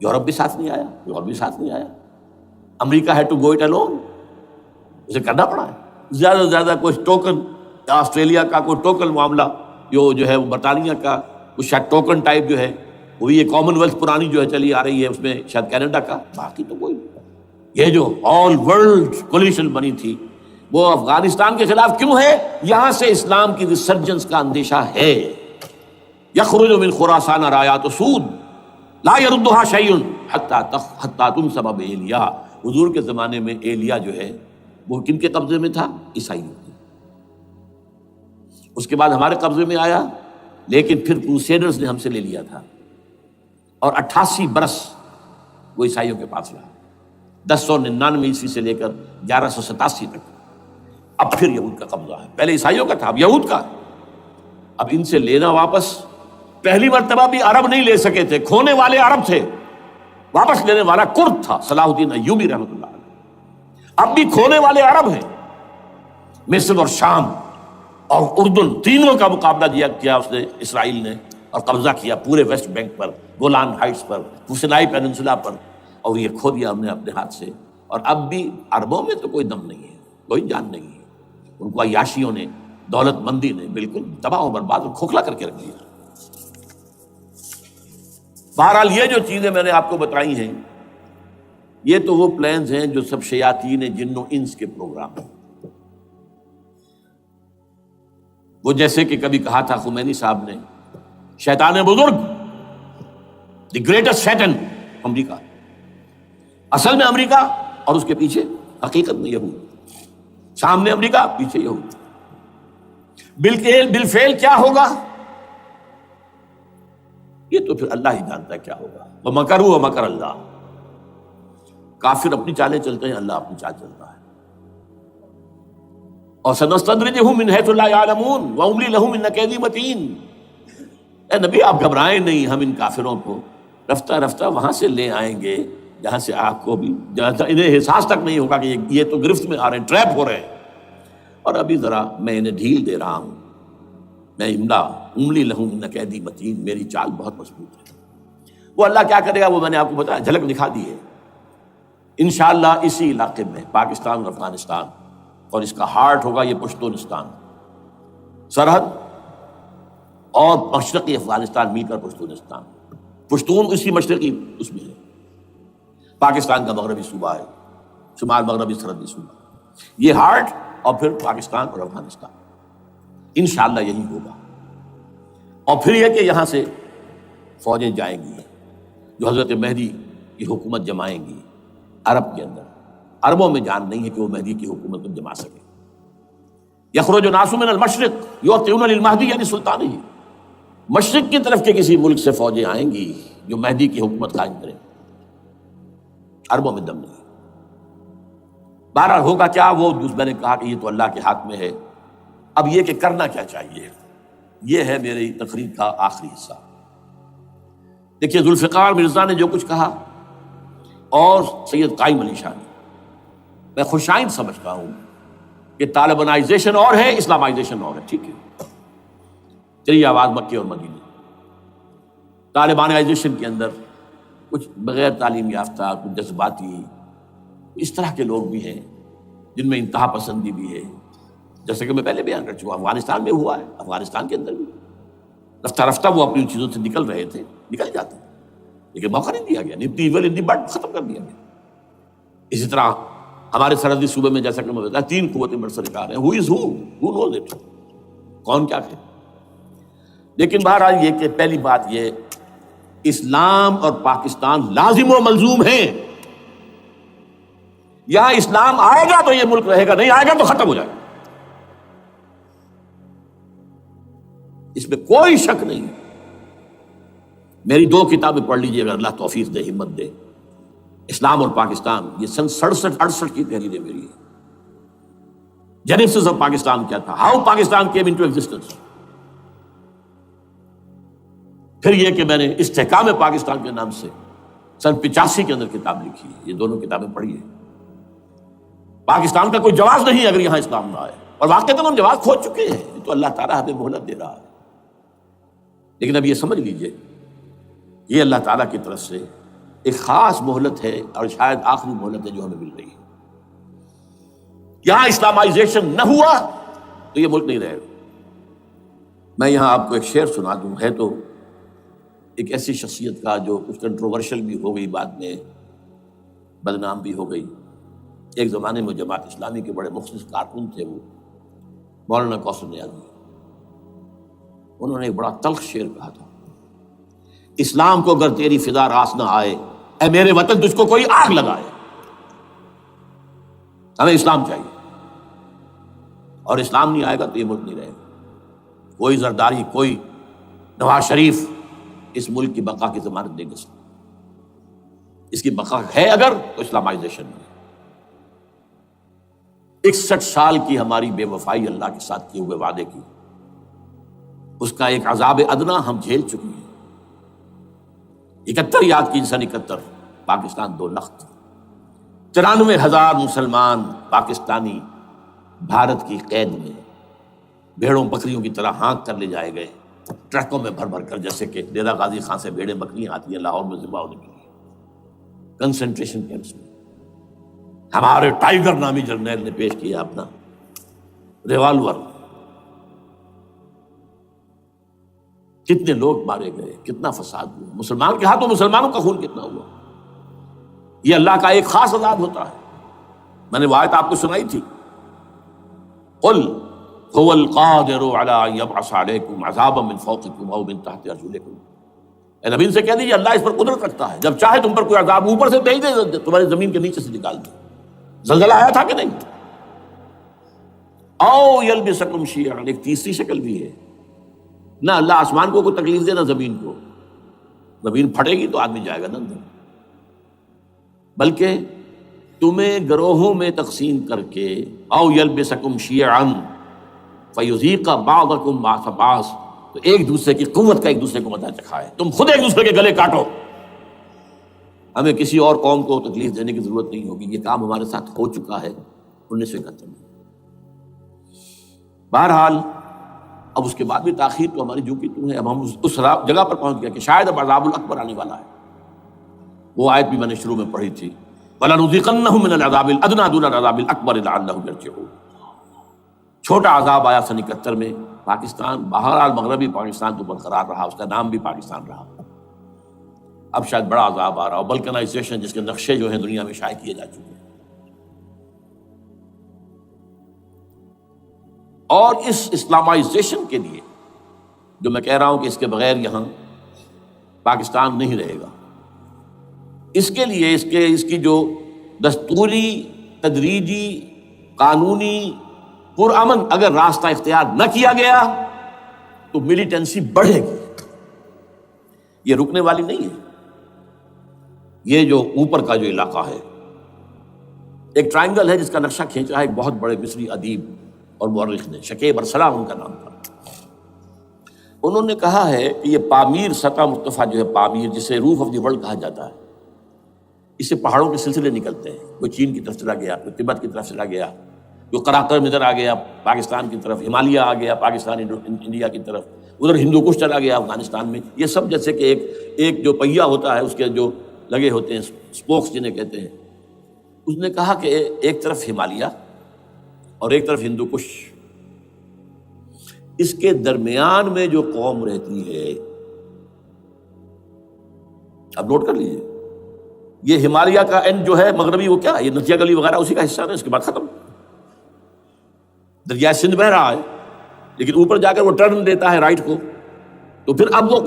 یورپ بھی ساتھ نہیں آیا، امریکہ ہے ٹو گو اٹ الون، اسے کرنا پڑا ہے. زیادہ سے زیادہ کچھ ٹوکن، آسٹریلیا کا کوئی ٹوکن معاملہ جو ہے، وہ برطانیہ کا کچھ شاید ٹوکن ٹائپ جو ہے، وہ یہ کامن ویلتھ پرانی جو ہے چلی آ رہی ہے، اس میں شاید کینیڈا کا. باقی تو کوئی نہیں. یہ جو آل ورلڈ کولیشن بنی تھی وہ افغانستان کے خلاف کیوں ہے؟ یہاں سے اسلام کی ریسرجنس کا اندیشہ ہے. یخرج من خراسان رایات سود لا یردھا شیء حتی تنصب بایلیا. حضور کے زمانے میں ایلیا جو ہے وہ کن کے قبضے میں تھا؟ عیسائیوں کے. اس کے بعد ہمارے قبضے میں آیا، لیکن پھر کروسیڈرز نے ہم سے لے لیا تھا، اور 88 برس وہ عیسائیوں کے پاس رہا، 1099 عیسوی سے لے کر 1187 تک. اب پھر یہود کا قبضہ ہے. پہلے عیسائیوں کا تھا، اب یہود کا. اب ان سے لینا واپس، پہلی مرتبہ بھی عرب نہیں لے سکے تھے، کھونے والے عرب تھے، واپس لینے والا کرد تھا صلاح الدین ایوبی رحمۃ اللہ علیہ. اب بھی کھونے والے عرب ہیں. مصر اور شام اور اردن، تینوں کا مقابلہ کیا اس نے، اسرائیل نے، اور قبضہ کیا پورے ویسٹ بینک پر، گولان ہائٹس پر، سینائی پیننسولا پر، اور یہ کھو دیا ہم نے اپنے ہاتھ سے. اور اب بھی عربوں میں تو کوئی دم نہیں ہے، کوئی جان نہیں ہے. ان کو عیاشیوں نے، دولت مندی نے بالکل تباہ و برباد اور کھوکھلا کر کے رکھ دیا. بہرحال یہ جو چیزیں میں نے آپ کو بتائی ہیں، یہ تو وہ پلانز ہیں جو سب شیاطین جن و انس کے پروگرام ہیں. وہ جیسے کہ کبھی کہا تھا خمینی صاحب نے، شیطان بزرگ، دی گریٹسٹ شیطن، امریکہ. اصل میں امریکہ، اور اس کے پیچھے حقیقت میں یہود. سامنے امریکہ، پیچھے یہود. بالفعل کیا ہوگا یہ تو پھر اللہ ہی جانتا ہے کیا ہوگا. وَمَكَرُوا وَمَكَرَ اللَّهُ. کافر اپنی چالیں چلتے ہیں، اللہ اپنی چال چلتا ہے. اور سَنَسْتَدْرِجُهُم مِّنْ حَيْثُ لَا يَعْلَمُونَ وَأُمْلِي لَهُمْ إِنَّ كَيْدِي مَتِينٌ. اے نبی آپ گھبرائیں نہیں، ہم ان کافروں کو رفتہ رفتہ وہاں سے لے آئیں گے جہاں سے آپ کو بھی، جہاں انہیں احساس تک نہیں ہوگا کہ یہ تو گرفت میں آ رہے ہیں، ٹریپ ہو رہے ہیں. اور ابھی ذرا میں انہیں ڈھیل دے رہا ہوں. میں املی لہم ان قیدی متین، میری چال بہت مضبوط ہے. وہ اللہ کیا کرے گا وہ میں نے آپ کو بتایا، جھلک دکھا دی ہے. انشاءاللہ اسی علاقے میں پاکستان اور افغانستان، اور اس کا ہارٹ ہوگا یہ پشتونستان، سرحد اور مشرقی افغانستان مل کر پشتونستان. پشتون اسی مشرقی اس میں ہے. پاکستان کا مغربی صوبہ ہے، شمال مغربی سرحدی صوبہ. یہ ہارٹ، اور پھر پاکستان اور افغانستان. انشاءاللہ یہی ہوگا. اور پھر یہ کہ یہاں سے فوجیں جائیں گی جو حضرت مہدی کی حکومت جمائیں گی عرب کے اندر. عربوں میں جان نہیں ہے کہ وہ مہدی کی حکومت کو جما سکے. یخرج ناس من المشرق یؤتون للمہدی یعنی سلطان ہی. مشرق کی طرف کے کسی ملک سے فوجیں آئیں گی جو مہدی کی حکومت قائم کریں. عربوں میں دم نہیں. بہرحال ہوگا کیا وہ میں نے کہا کہ یہ تو اللہ کے ہاتھ میں ہے. اب یہ کہ کرنا کیا چاہیے، یہ ہے میری تقریر کا آخری حصہ. دیکھیے ذوالفقار مرزا نے جو کچھ کہا اور سید قائم علی شاہ نے، میں خوشائند سمجھتا ہوں کہ طالبانائزیشن اور ہے، اسلامائزیشن اور ہے. ٹھیک ہے، چلیے آواز مکے اور مدینے. طالبانائزیشن کے اندر کچھ بغیر تعلیم یافتہ، کچھ جذباتی، اس طرح کے لوگ بھی ہیں جن میں انتہا پسندی بھی ہے، جیسے کہ میں پہلے بیان کر چکا. افغانستان میں ہوا ہے، افغانستان کے اندر بھی رفتہ رفتہ وہ اپنی چیزوں سے نکل رہے تھے، نکل جاتے، لیکن موقع نہیں دیا گیا. Nip the evil in the bud ختم کر دیا گیا. اسی طرح ہمارے سرحدی صوبے میں جیسا کہ میں بتایا 3 قوتیں برسرکار ہیں. ہو نوز اٹ، کون کیا کہ. لیکن بہرحال یہ کہ پہلی بات یہ، اسلام اور پاکستان لازم و ملزوم ہیں. یہاں اسلام آئے گا تو یہ ملک رہے گا، نہیں آئے گا تو ختم ہو جائے گا. اس میں کوئی شک نہیں. میری 2 کتابیں پڑھ لیجیے اگر اللہ توفیق دے، ہمت دے. اسلام اور پاکستان، یہ سن 67-68 کی تحریر ہے میری. جینیسس آف پاکستان کیا تھا، how Pakistan came into existence. پھر یہ کہ میں نے استحکام پاکستان کے نام سے سن 85 کے اندر کتاب لکھی ہے. یہ دونوں کتابیں پڑھی ہیں. پاکستان کا کوئی جواز نہیں اگر یہاں اسلام نہ آئے، اور واقعتاً ہم جواز کھو چکے ہیں. تو اللہ تعالیٰ ہمیں مہلت دے رہا ہے. لیکن اب یہ سمجھ لیجئے، یہ اللہ تعالیٰ کی طرف سے ایک خاص مہلت ہے، اور شاید آخری مہلت ہے جو ہمیں مل رہی ہے. یہاں اسلامائزیشن نہ ہوا تو یہ ملک نہیں رہے گا. میں یہاں آپ کو ایک شعر سنا دوں. ہے تو ایک ایسی شخصیت کا جو کچھ کنٹروورشل بھی ہو گئی، بعد میں بدنام بھی ہو گئی. ایک زمانے میں جماعت اسلامی کے بڑے مخلص کارکن تھے وہ، مولانا کوثر نیازی. انہوں نے ایک بڑا تلخ شعر کہا تھا، اسلام کو اگر تیری فضا راس نہ آئے، اے میرے وطن تجھ کو کوئی آگ لگائے. ہمیں اسلام چاہیے، اور اسلام نہیں آئے گا تو یہ ملک نہیں رہے گا. کوئی زرداری، کوئی نواز شریف اس ملک کی بقا کی ضمانت نہیں دے سکتا. اس کی بقا ہے اگر تو اسلامائزیشن ہے. 61 سال کی ہماری بے وفائی اللہ کے ساتھ کیے ہوئے وعدے کی، اس کا ایک عذاب ادنا ہم جھیل چکے ہیں. 71 یاد کی، سن 71 پاکستان 2 لخت، 94,000 مسلمان پاکستانی بھارت کی قید میں بھیڑوں بکریوں کی طرح ہانک کر لے جائے گئے، ٹرکوں میں بھر بھر کر، جیسے کہ ڈیرہ غازی خان سے بھیڑیں بکریاں آتی ہیں لاہور میں ذبح ہونے کے لیے. کنسنٹریشن کیمپس میں ہمارے ٹائیگر نامی جرنیل نے پیش کیا اپنا ریوالور. کتنے لوگ مارے گئے، کتنا فساد ہوا. مسلمان کے ہاتھوں مسلمانوں کا خون کتنا ہوا. یہ اللہ کا ایک خاص عذاب ہوتا ہے. میں نے وہ آیت آپ کو سنائی تھی، قل هو القادر على ان يبعث عليكم عذابا من فوقكم او من تحت ارجلكم. اے نبی سے کہہ دیجیے اللہ اس پر قدرت رکھتا ہے، جب چاہے تم پر کوئی عذاب اوپر سے بھیج دے، تمہاری زمین کے نیچے سے نکال دے. زلزلہ آیا تھا کہ نہیں؟ او یلبسکم شیعا، ایک تیسری شکل بھی ہے. نہ اللہ آسمان کو کوئی تکلیف دے، نہ زمین کو. زمین پھٹے گی تو آدمی جائے گا نا اندر، بلکہ تمہیں گروہوں میں تقسیم کر کے، او یلبسکم شیعا فیذیق بعضکم بعض بعض، تو ایک دوسرے کی قوت کا ایک دوسرے کو مزہ چکھائے. تم خود ایک دوسرے کے گلے کاٹو. ہمیں کسی اور قوم کو تکلیف دینے کی ضرورت نہیں ہوگی. یہ کام ہمارے ساتھ ہو چکا ہے 1971 میں. بہرحال اب اس کے بعد بھی تاخیر تو ہماری جو کی تو ہے. اب ہم اس جگہ پر پہنچ گئے کہ شاید اب عذاب الاکبر آنے والا ہے. وہ آیت بھی میں نے شروع میں پڑھی تھی، وَلَنُذِيقَنَّهُم مِّنَ الْعَذَابِ الْأَدْنَىٰ دُونَ الْعَذَابِ الْأَكْبَرِ لَعَلَّهُمْ يَرْجِعُونَ. چھوٹا عذاب آیا سن 71 میں پاکستان. بہرحال مغربی پاکستان تو برقرار رہا، اس کا نام بھی پاکستان رہا. اب شاید بڑا عذاب آ رہا ہو، بلکنائزیشن جس کے نقشے جو ہیں دنیا میں شائع کیے جا چکے ہیں. اور اس اسلامائزیشن کے لیے جو میں کہہ رہا ہوں کہ اس کے بغیر یہاں پاکستان نہیں رہے گا، اس کے لیے اس کی جو دستوری، تدریجی، قانونی، پرامن اگر راستہ اختیار نہ کیا گیا تو ملیٹنسی بڑھے گی. یہ رکنے والی نہیں ہے. یہ جو اوپر کا جو علاقہ ہے، ایک ٹرائنگل ہے جس کا نقشہ کھینچا ہے ایک بہت بڑے مصری ادیب اور مورخ نے، شکیب ارسلان ان کا نام تھا۔ انہوں نے کہا ہے کہ یہ پامیر سطح مرتفع جو ہے، پامیر جسے روف آف دی ورلڈ کہا جاتا ہے، اس سے پہاڑوں کے سلسلے نکلتے ہیں، کوئی چین کی طرف چلا گیا، کوئی تبت کی طرف چلا گیا، جو قراقرم ادھر آ گیا پاکستان کی طرف، ہمالیہ آ گیا پاکستان انڈیا کی طرف، ادھر ہندو کش چلا گیا افغانستان میں۔ یہ سب جیسے کہ ایک جو پہیہ ہوتا ہے اس کے جو لگے ہوتے ہیں اسپوکس جنہیں کہتے ہیں۔ اس نے کہا کہ ایک طرف ہمالیہ اور ایک طرف ہندو کش، اس کے درمیان میں جو قوم رہتی ہے، اب نوٹ کر لیجیے، یہ ہمالیہ کا اینڈ جو ہے مغربی، وہ کیا ہے، یہ نتیا گلی وغیرہ اسی کا حصہ ہے، اس کے بعد ختم، دریائے سندھ بہ رہا ہے، لیکن اوپر جا کر وہ ٹرن دیتا ہے رائٹ کو، تو پھر اب وہ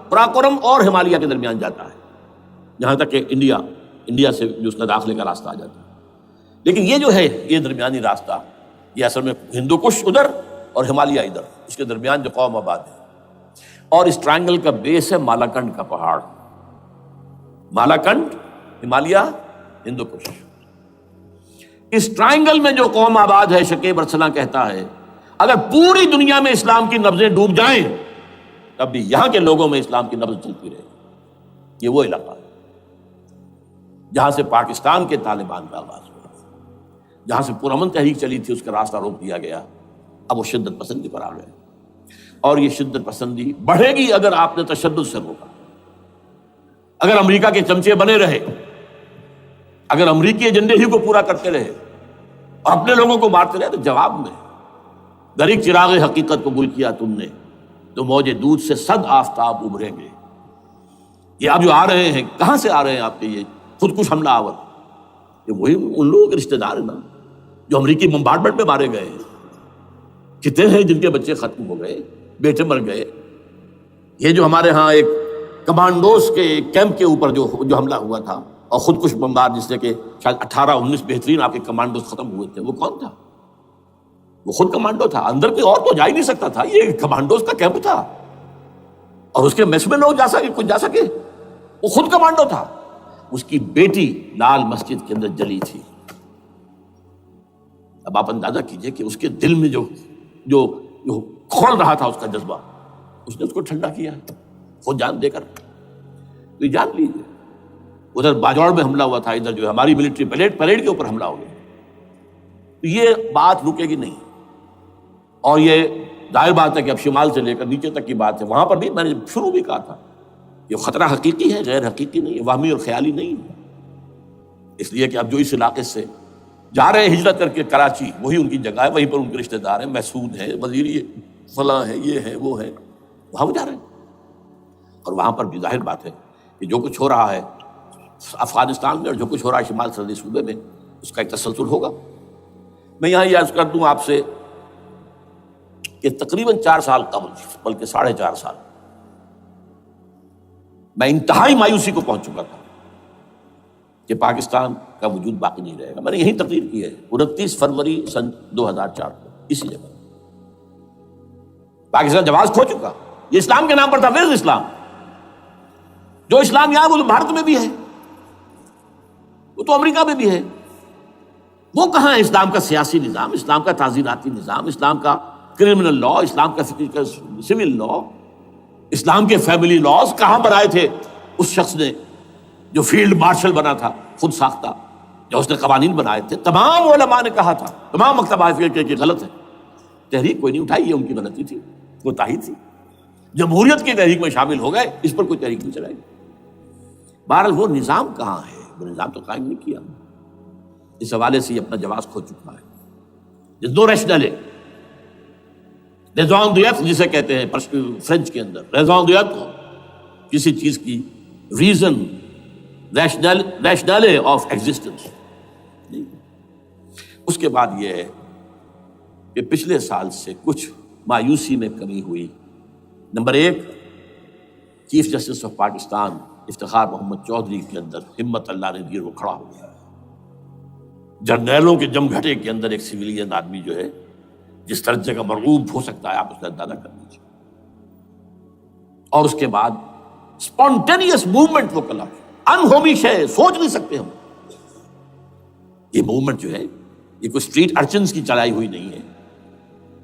قراقرم اور ہمالیہ کے درمیان جاتا ہے، جہاں تک کہ انڈیا سے جو اس کا داخلے کا راستہ آ جاتا ہے۔ لیکن یہ جو ہے یہ درمیانی راستہ، یہ اصل میں ہندو کش ادھر اور ہمالیہ ادھر، اس کے درمیان جو قوم آباد ہے۔ اور اس ٹرائنگل کا بیس ہے مالاکنڈ کا پہاڑ، مالاکنڈ، ہمالیہ، ہندو کش۔ اس ٹرائنگل میں جو قوم آباد ہے، شکیب ارسلان کہتا ہے اگر پوری دنیا میں اسلام کی نبضیں ڈوب جائیں تب بھی یہاں کے لوگوں میں اسلام کی نبض چلتی رہے گی۔ یہ وہ علاقہ ہے جہاں سے پاکستان کے طالبان کا آغاز ہوا، جہاں سے پرامن تحریک چلی تھی، اس کا راستہ روک دیا گیا۔ اب وہ شدت پسندی پر آ گئے، اور یہ شدت پسندی بڑھے گی اگر آپ نے تشدد سے روکا، اگر امریکہ کے چمچے بنے رہے، اگر امریکی ایجنڈے ہی کو پورا کرتے رہے اور اپنے لوگوں کو مارتے رہے، تو جواب میں گر ایک چراغ حقیقت قبول کیا تم نے تو موج دودھ سے صد آفتاب ابھریں گے۔ یہ آپ جو آ رہے ہیں، کہاں سے آ رہے ہیں آپ کے یہ خودکش حملہ آور؟ یہ وہی ان لوگوں کے رشتہ دار ہیں نا جو امریکی بمبارڈمنٹ میں مارے گئے ہیں، کتنے ہیں جن کے بچے ختم ہو گئے، بیٹے مر گئے۔ یہ جو ہمارے ہاں ایک کمانڈوز کے کیمپ کے اوپر جو حملہ ہوا تھا اور خودکش بمبار، جس سے کہ شاید 18-19 بہترین آپ کے کمانڈوز ختم ہوئے تھے، وہ کون تھا؟ وہ خود کمانڈو تھا، اندر کوئی اور تو جا ہی نہیں سکتا تھا، یہ کمانڈوز کا کیمپ تھا، اور اس کے میس میں لوگ جا سکے، کچھ جا سکے، وہ خود کمانڈو تھا۔ اس کی بیٹی لال مسجد کے اندر جلی تھی۔ اب آپ اندازہ کیجئے کہ اس کے دل میں جو کھول رہا تھا اس کا جذبہ، اس نے اس کو ٹھنڈا کیا خود جان دے کر۔ تو یہ جان لیجیے، ادھر باجوڑ میں حملہ ہوا تھا، ادھر جو ہماری ملٹری پریڈ کے اوپر حملہ ہو گیا۔ تو یہ بات رکے گی نہیں، اور یہ ظاہر بات ہے کہ اب شمال سے لے کر نیچے تک کی بات ہے۔ وہاں پر بھی میں نے شروع بھی کہا تھا، یہ خطرہ حقیقی ہے، غیر حقیقی نہیں ہے، وہمی اور خیالی نہیں ہے۔ اس لیے کہ اب جو اس علاقے سے جا رہے ہیں ہجرت کر کے کراچی، وہی ان کی جگہ ہے، وہیں پر ان کے رشتہ دار ہیں، محسود ہیں، وزیر فلاں ہے، یہ ہے وہ ہے، وہاں وہ جا رہے ہیں۔ اور وہاں پر بھی ظاہر بات ہے کہ جو کچھ ہو رہا ہے افغانستان میں اور جو کچھ ہو رہا ہے شمال سرحدی صوبے میں، اس کا ایک تسلسل ہوگا۔ میں یہاں یہ عرض کر دوں آپ سے کہ تقریباً 4 سال قبل، بلکہ 4.5 سال، میں انتہائی مایوسی کو پہنچ چکا تھا کہ پاکستان کا وجود باقی نہیں رہے گا۔ میں نے یہی تقریر کی ہے 29 فروری سن 2004 کو، اسی جگہ۔ پاکستان جواز کھو چکا، یہ اسلام کے نام پر تھا، ویئر از اسلام؟ جو اسلام یہاں وہ تو بھارت میں بھی ہے، وہ تو امریکہ میں بھی ہے، وہ کہاں ہے اسلام کا سیاسی نظام، اسلام کا تعزیراتی نظام، اسلام کا کرمنل لا، اسلام کا سول لا، اسلام کے فیملی لاز کہاں بنائے تھے اس شخص نے جو فیلڈ مارشل بنا تھا، خود ساختہ، جو اس نے قوانین بنائے تھے؟ تمام علماء نے کہا تھا، تمام مکتبہ فقہ کہ غلط ہے، تحریک کوئی نہیں اٹھائی، یہ ان کی غلطی تھی، کوتاہی تھی۔ جمہوریت کی تحریک میں شامل ہو گئے، اس پر کوئی تحریک نہیں چلائی۔ بہرحال وہ نظام کہاں ہے؟ وہ نظام تو قائم نہیں کیا۔ اس حوالے سے یہ اپنا جواز کھو چکا ہے۔ دو ریشنل ریزون دیت جسے کہتے ہیں فرینچ کے اندر، ریزون دیت کسی چیز کی ریزن، ریشنل آف ایگزسٹنس۔ اس کے بعد یہ ہے کہ پچھلے سال سے کچھ مایوسی میں کمی ہوئی۔ Number 1، chief justice of Pakistan Iftikhar Muhammad Chaudhry کے اندر ہمت اللہ نے دی، وہ کھڑا ہو گیا۔ جرنیلوں کے جم گھٹے کے اندر ایک سویلین آدمی جو ہے جس درجے کا مرغوب ہو سکتا ہے، آپ اس کا اندازہ کر لیجیے۔ اور اس کے بعد اسپونٹینیس موومنٹ وہ کلا، انہومی شے، سوچ نہیں سکتے ہم۔ یہ موومنٹ جو ہے یہ کوئی اسٹریٹ ارچنز کی چلائی ہوئی نہیں ہے،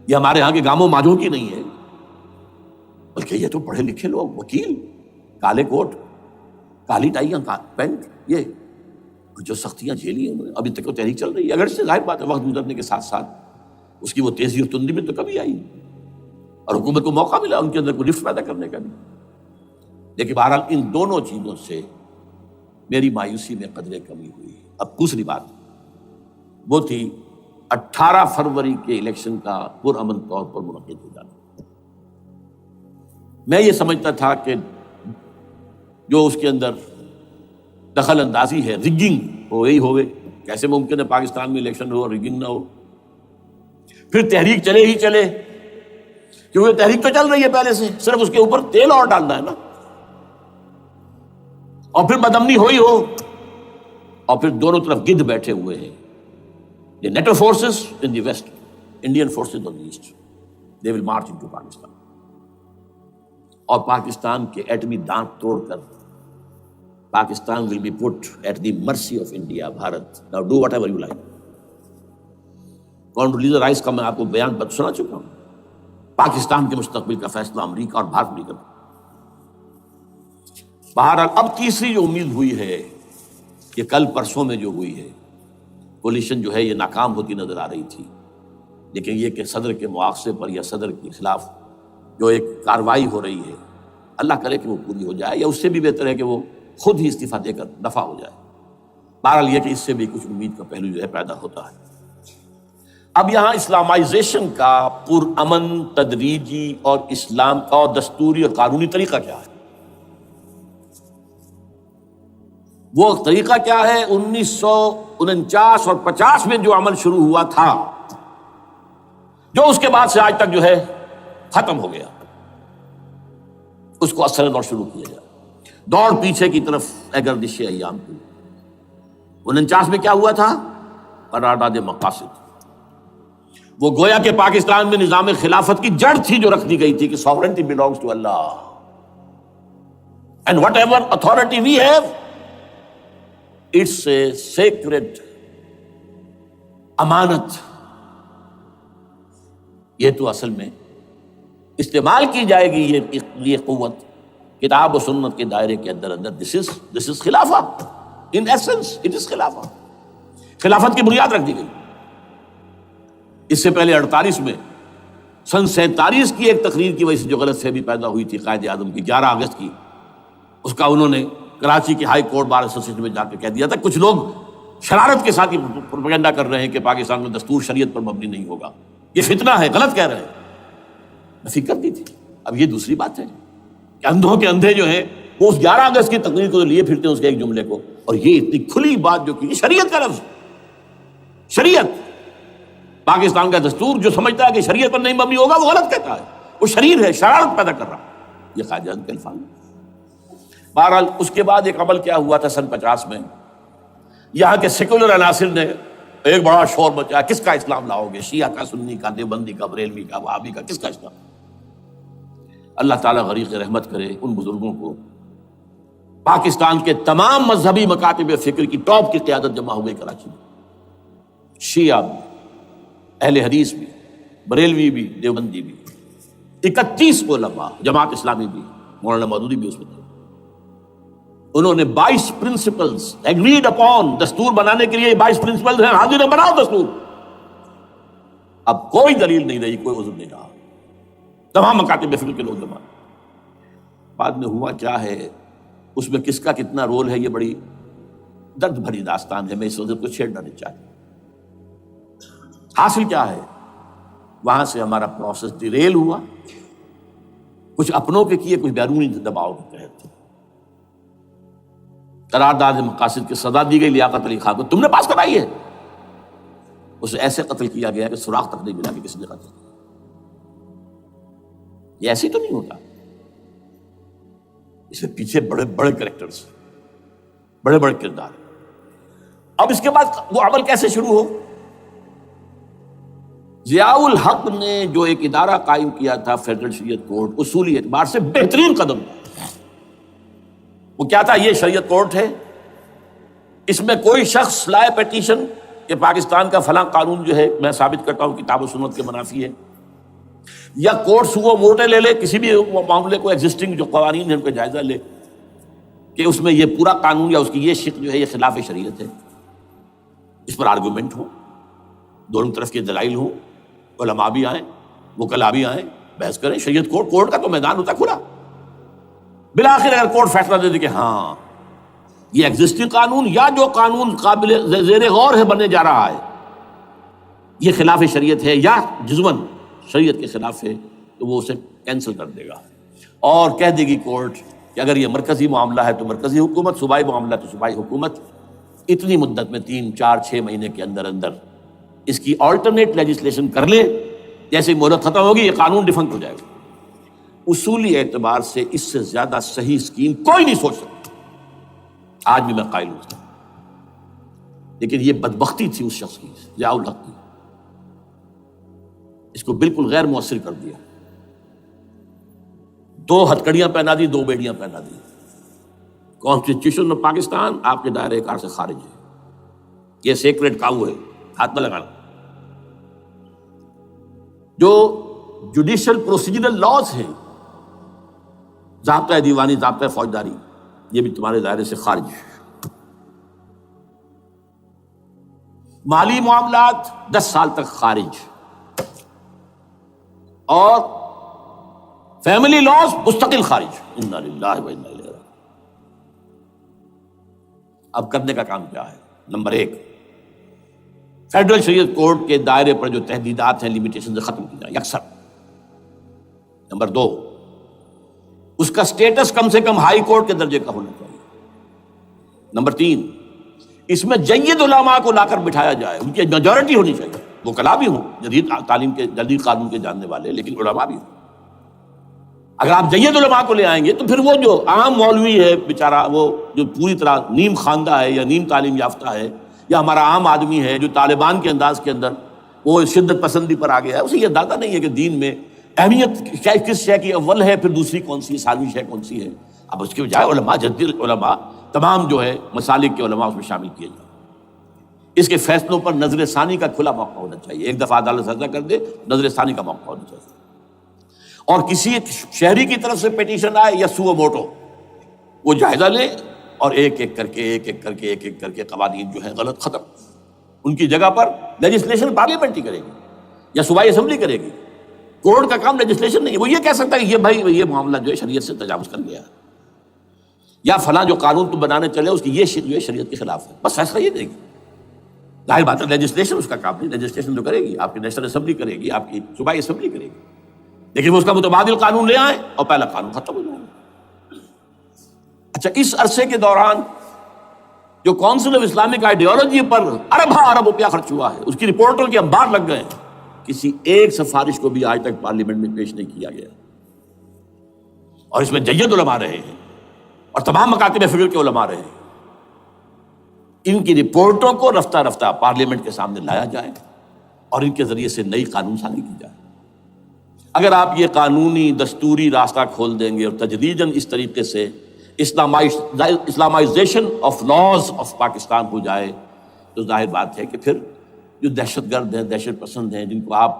یہ ہمارے ہاں کے گاموں ماجھوں کی نہیں ہے، بلکہ یہ تو پڑھے لکھے لوگ، وکیل، کالے کوٹ، کالی ٹائیاں، پینٹ، یہ جو سختیاں جھیلی ہیں انہوں نے، ابھی تک وہ تحریک چل رہی ہے، اگرچہ ظاہر بات ہے وقت گزرنے کے ساتھ ساتھ اس کی وہ تیزی اور تندی میں تو کمی آئی اور حکومت کو موقع ملا ان کے اندر کوئی رفت پیدا کرنے کا بھی، لیکن بہرحال ان دونوں چیزوں سے میری مایوسی میں قدرے کمی ہوئی۔ اب دوسری بات وہ تھی 18 فروری کے الیکشن کا پرامن طور پر منعقد ہو جانا۔ میں یہ سمجھتا تھا کہ جو اس کے اندر دخل اندازی ہے، رگنگ ہو گئی ہوگی، کیسے ممکن ہے پاکستان میں الیکشن ہو اور رگنگ نہ ہو؟ پھر تحریک چلے ہی چلے، کیونکہ تحریک تو چل رہی ہے پہلے سے، صرف اس کے اوپر تیل اور ڈالنا ہے نا، اور پھر بدامنی ہوئی ہو، اور پھر دونوں طرف گدھ بیٹھے ہوئے ہیں، the NATO forces in the west, Indian forces on the east, they will march into Pakistan، اور پاکستان کے ایٹمی دانت توڑ کر Pakistan will be put at the mercy of India، Bharat. Now do whatever you like۔ Condoleezza Rice کا میں آپ کو بیان سنا چکا ہوں، پاکستان کے مستقبل کا فیصلہ امریکہ اور بھارت نہیں کرتا۔ بہرحال اب تیسری جو امید ہوئی ہے کہ کل پرسوں میں جو ہوئی ہے کولیشن جو ہے یہ ناکام ہوتی نظر آ رہی تھی، لیکن یہ کہ صدر کے مواخذے پر یا صدر کے خلاف جو ایک کارروائی ہو رہی ہے، اللہ کرے کہ وہ پوری ہو جائے، یا اس سے بھی بہتر ہے کہ وہ خود ہی استعفیٰ دے کر دفع ہو جائے۔ بہرحال یہ کہ اس سے بھی کچھ امید کا پہلو جو ہے پیدا ہوتا ہے۔ اب یہاں اسلامائزیشن کا پرامن، تدریجی اور اسلام کا اور دستوری اور قانونی طریقہ کیا ہے؟ وہ طریقہ کیا ہے؟ 1949 اور 50 میں جو عمل شروع ہوا تھا، جو اس کے بعد سے آج تک جو ہے ختم ہو گیا، اس کو اثر اور شروع کیا جائے۔ دوڑ پیچھے کی طرف اے گردش ایام کی۔ 49 میں کیا ہوا تھا؟ قرارداد مقاصد، وہ گویا کہ پاکستان میں نظام خلافت کی جڑ تھی جو رکھ دی گئی تھی کہ sovereignty belongs to Allah and whatever authority we have it's a sacred امانت، یہ تو اصل میں استعمال کی جائے گی یہ قوت کتاب و سنت کے دائرے کے اندر this is خلافہ، in essence it is خلافہ، خلافت کی بنیاد رکھ دی گئی۔ اس سے پہلے 48 میں سن 47 کی ایک تقریر کی وجہ سے جو غلط فہمی پیدا ہوئی تھی قائد اعظم کی 11 اگست کی، اس کا انہوں نے کراچی کی ہائی کورٹ بار ایسوسیشن میں جا کے کہہ دیا تھا کچھ لوگ شرارت کے ساتھ یہ پروپیگنڈا کر رہے ہیں کہ پاکستان میں دستور شریعت پر مبنی نہیں ہوگا، یہ فتنہ ہے، غلط کہہ رہے ہیں۔ نفی کر دی تھی۔ اب یہ دوسری بات ہے کہ اندھوں کے اندھے جو ہیں وہ اس 11 اگست کی تقریر کو لیے پھرتے ہیں اس کے ایک جملے کو، اور یہ اتنی کھلی بات جو کی، شریعت کا لفظ، شریعت، پاکستان کا دستور جو سمجھتا ہے کہ شریعت پر نہیں مبنی ہوگا وہ غلط کہتا ہے، وہ شریر ہے، شرارت پیدا کر رہا، یہ قائد اعظم کے الفاظ۔ بہرحال اس کے بعد ایک عمل کیا ہوا تھا سن 50 میں، یہاں کے سیکولر عناصر نے ایک بڑا شور مچایا، کس کا اسلام لاؤ گے؟ شیعہ کا، سنی کا، دیوبندی کا، بریلوی کا، وہابی کا، کس کا اسلام؟ اللہ تعالیٰ غریق رحمت کرے ان بزرگوں کو۔ پاکستان کے تمام مذہبی مکاتب فکر کی ٹاپ کی قیادت جمع ہو گئی کراچی میں، شیعہ بھی، اہل حدیث بھی، بریلوی بھی، دیوبندی بھی، 31 علماء، جماعت اسلامی بھی، مولانا مودودی بھی اس میں تھے۔ انہوں نے 22 پرنسپلز ایگریڈ اپون، دستور بنانے کے لیے 22 پرنسپلز ہیں، حاضر بناؤ دستور۔ اب کوئی دلیل نہیں رہی، کوئی عذر نہیں رہا، تمام مکاتب فکر کے لوگ جمع۔ بعد میں ہوا کیا ہے، اس میں کس کا کتنا رول ہے، یہ بڑی درد بھری داستان ہے، میں اس وجہ کو چھیڑنا نہیں چاہتا۔ حاصل کیا ہے، وہاں سے ہمارا پروسیس ڈیریل ہوا، کچھ اپنوں کے کیے، کچھ بیرونی دباؤ کے تحت۔ قرارداد مقاصد کی سزا دی گئی لیاقت علی خان کو، تم نے پاس کرائی ہے، اسے ایسے قتل کیا گیا کہ سراغ تک نہیں ملا کہ کس نے قتل کیا۔ یہ ایسے تو نہیں ہوتا، اس کے پیچھے بڑے بڑے کریکٹرز، بڑے بڑے کردار۔ اب اس کے بعد وہ عمل کیسے شروع ہو؟ ضیاء الحق نے جو ایک ادارہ قائم کیا تھا فیڈرل شریعت کورٹ، اصولی اعتبار سے بہترین قدم تھا۔ وہ کیا تھا؟ یہ شریعت کورٹ ہے، اس میں کوئی شخص لائے پیٹیشن کہ پاکستان کا فلاں قانون جو ہے میں ثابت کرتا ہوں کتاب و سنت کے منافی ہے، یا کورٹ سو موٹے لے لے کسی بھی معاملے کو، ایگزسٹنگ جو قوانین ہیں ان کا جائزہ لے کہ اس میں یہ پورا قانون یا اس کی یہ شق جو ہے یہ خلاف شریعت ہے، اس پر آرگومنٹ ہو، دونوں طرف کے دلائل ہوں، علماء بھی آئیں، وکلاء بھی آئیں، بحث کریں، شریعت کورٹ کا تو میدان ہوتا کھلا۔ بالآخر اگر کورٹ فیصلہ دے دے کہ ہاں یہ ایگزسٹنگ قانون یا جو قانون قابل زیر غور ہے بننے جا رہا ہے یہ خلاف شریعت ہے یا جزمن شریعت کے خلاف ہے، تو وہ اسے کینسل کر دے گا اور کہہ دے گی کورٹ کہ اگر یہ مرکزی معاملہ ہے تو مرکزی حکومت، صوبائی معاملہ تو صوبائی حکومت، اتنی مدت میں 3 4 6 مہینے کے اندر اندر اس کی آلٹرنیٹ لیجسلیشن کر لے، جیسے ہی مہلت ختم ہوگی یہ قانون ڈیفنکٹ ہو جائے گا۔ اصولی اعتبار سے اس سے زیادہ صحیح اسکیم کوئی نہیں سوچ سکتا، آج بھی میں قائل ہوں، لیکن یہ بدبختی تھی اس شخص کی، ضیاء الحق کی، اس کو بالکل غیر مؤثر کر دیا، 2 ہتھکڑیاں پہنا دی، 2 بیڑیاں پہنا دی۔ کانسٹیٹیوشن آف پاکستان آپ کے دائرے کار سے خارج ہے، یہ سیکریٹ کاؤ ہے، ہاتھ نہ لگانا۔ جو جوڈیشل پروسیجرل لاز ہیں، ضابطۂ دیوانی، ضابطۂ فوجداری، یہ بھی تمہارے دائرے سے خارج ہے۔ مالی معاملات 10 سال تک خارج، اور فیملی لاز مستقل خارج۔ انا للہ و انا الیہ راجعون۔ اب کرنے کا کام کیا ہے؟ نمبر 1، فیڈرل شریعت کورٹ کے دائرے پر جو تحدیدات ہیں، لیمیٹیشن ختم کی جائیں یکسر۔ نمبر 2، اس کا سٹیٹس کم سے کم ہائی کورٹ کے درجے کا ہونا چاہیے۔ نمبر 3، اس میں جید علماء کو لا کر بٹھایا جائے، ان کی میجورٹی ہونی چاہیے، وکلاء بھی ہوں، جدید تعلیم کے جدید قانون کے جاننے والے، لیکن علماء بھی ہوں۔ اگر آپ جید علماء کو لے آئیں گے تو پھر وہ جو عام مولوی ہے بیچارہ، وہ جو پوری طرح نیم خواندہ ہے یا نیم تعلیم یافتہ ہے، یا ہمارا عام آدمی ہے جو طالبان کے انداز کے اندر وہ شدت پسندی پر آ گیا ہے، اسے یہ اندازہ نہیں ہے کہ دین میں اہمیت کس شے کی اول ہے، پھر دوسری کون سی، ثانوی شے کون سی ہے۔ اب اس کے بجائے علماء، جدید علماء، تمام جو ہے مسالک کے علماء اس میں شامل کیے جائیں۔ اس کے فیصلوں پر نظر ثانی کا کھلا موقع ہونا چاہیے، ایک دفعہ عدالت فیصلہ کر دے، نظر ثانی کا موقع ہونا چاہیے۔ اور کسی ایک شہری کی طرف سے پیٹیشن آئے یا سو موٹو، وہ جائزہ لے اور ایک ایک کر کے قوانین جو ہیں غلط ختم، ان کی جگہ پر لیجسلیشن پارلیمنٹ ہی کرے گی یا صوبائی اسمبلی کرے گی۔ کورٹ کا کام لیجسلیشن نہیں ہے، وہ یہ کہہ سکتا ہے کہ یہ بھائی یہ معاملہ جو ہے شریعت سے تجاوز کر گیا ہے، یا فلاں جو قانون تم بنانے چلے اس کی یہ شق جو ہے شریعت کے خلاف ہے، بس فیصلہ یہ دے گی۔ ظاہر بات ہے لیجسلیشن اس کا کام نہیں، لیجسلیشن جو کرے گی آپ کی نیشنل اسمبلی کرے گی، آپ کی صوبائی اسمبلی کرے گی، لیکن وہ اس کا متبادل قانون لے آئیں اور پہلا قانون ختم ہو جائے گا۔ اچھا، اس عرصے کے دوران جو کونسل آف اسلامک آئیڈیالوجی پر ارب روپیہ خرچ ہوا ہے، اس کی رپورٹوں کے انبار لگ گئے ہیں، کسی ایک سفارش کو بھی آج تک پارلیمنٹ میں پیش نہیں کیا گیا، اور اس میں جید علماء رہے ہیں اور تمام مکاتب فکر کے علماء رہے ہیں۔ ان کی رپورٹوں کو رفتہ رفتہ پارلیمنٹ کے سامنے لایا جائے اور ان کے ذریعے سے نئی قانون سازی کی جائے۔ اگر آپ یہ قانونی دستوری راستہ کھول دیں گے اور تجدیداً اس طریقے سے Islamisation of laws of Pakistan ہو جائے تو ظاہر بات ہے کہ پھر جو دہشت گرد ہیں، دہشت پسند ہیں، جن کو آپ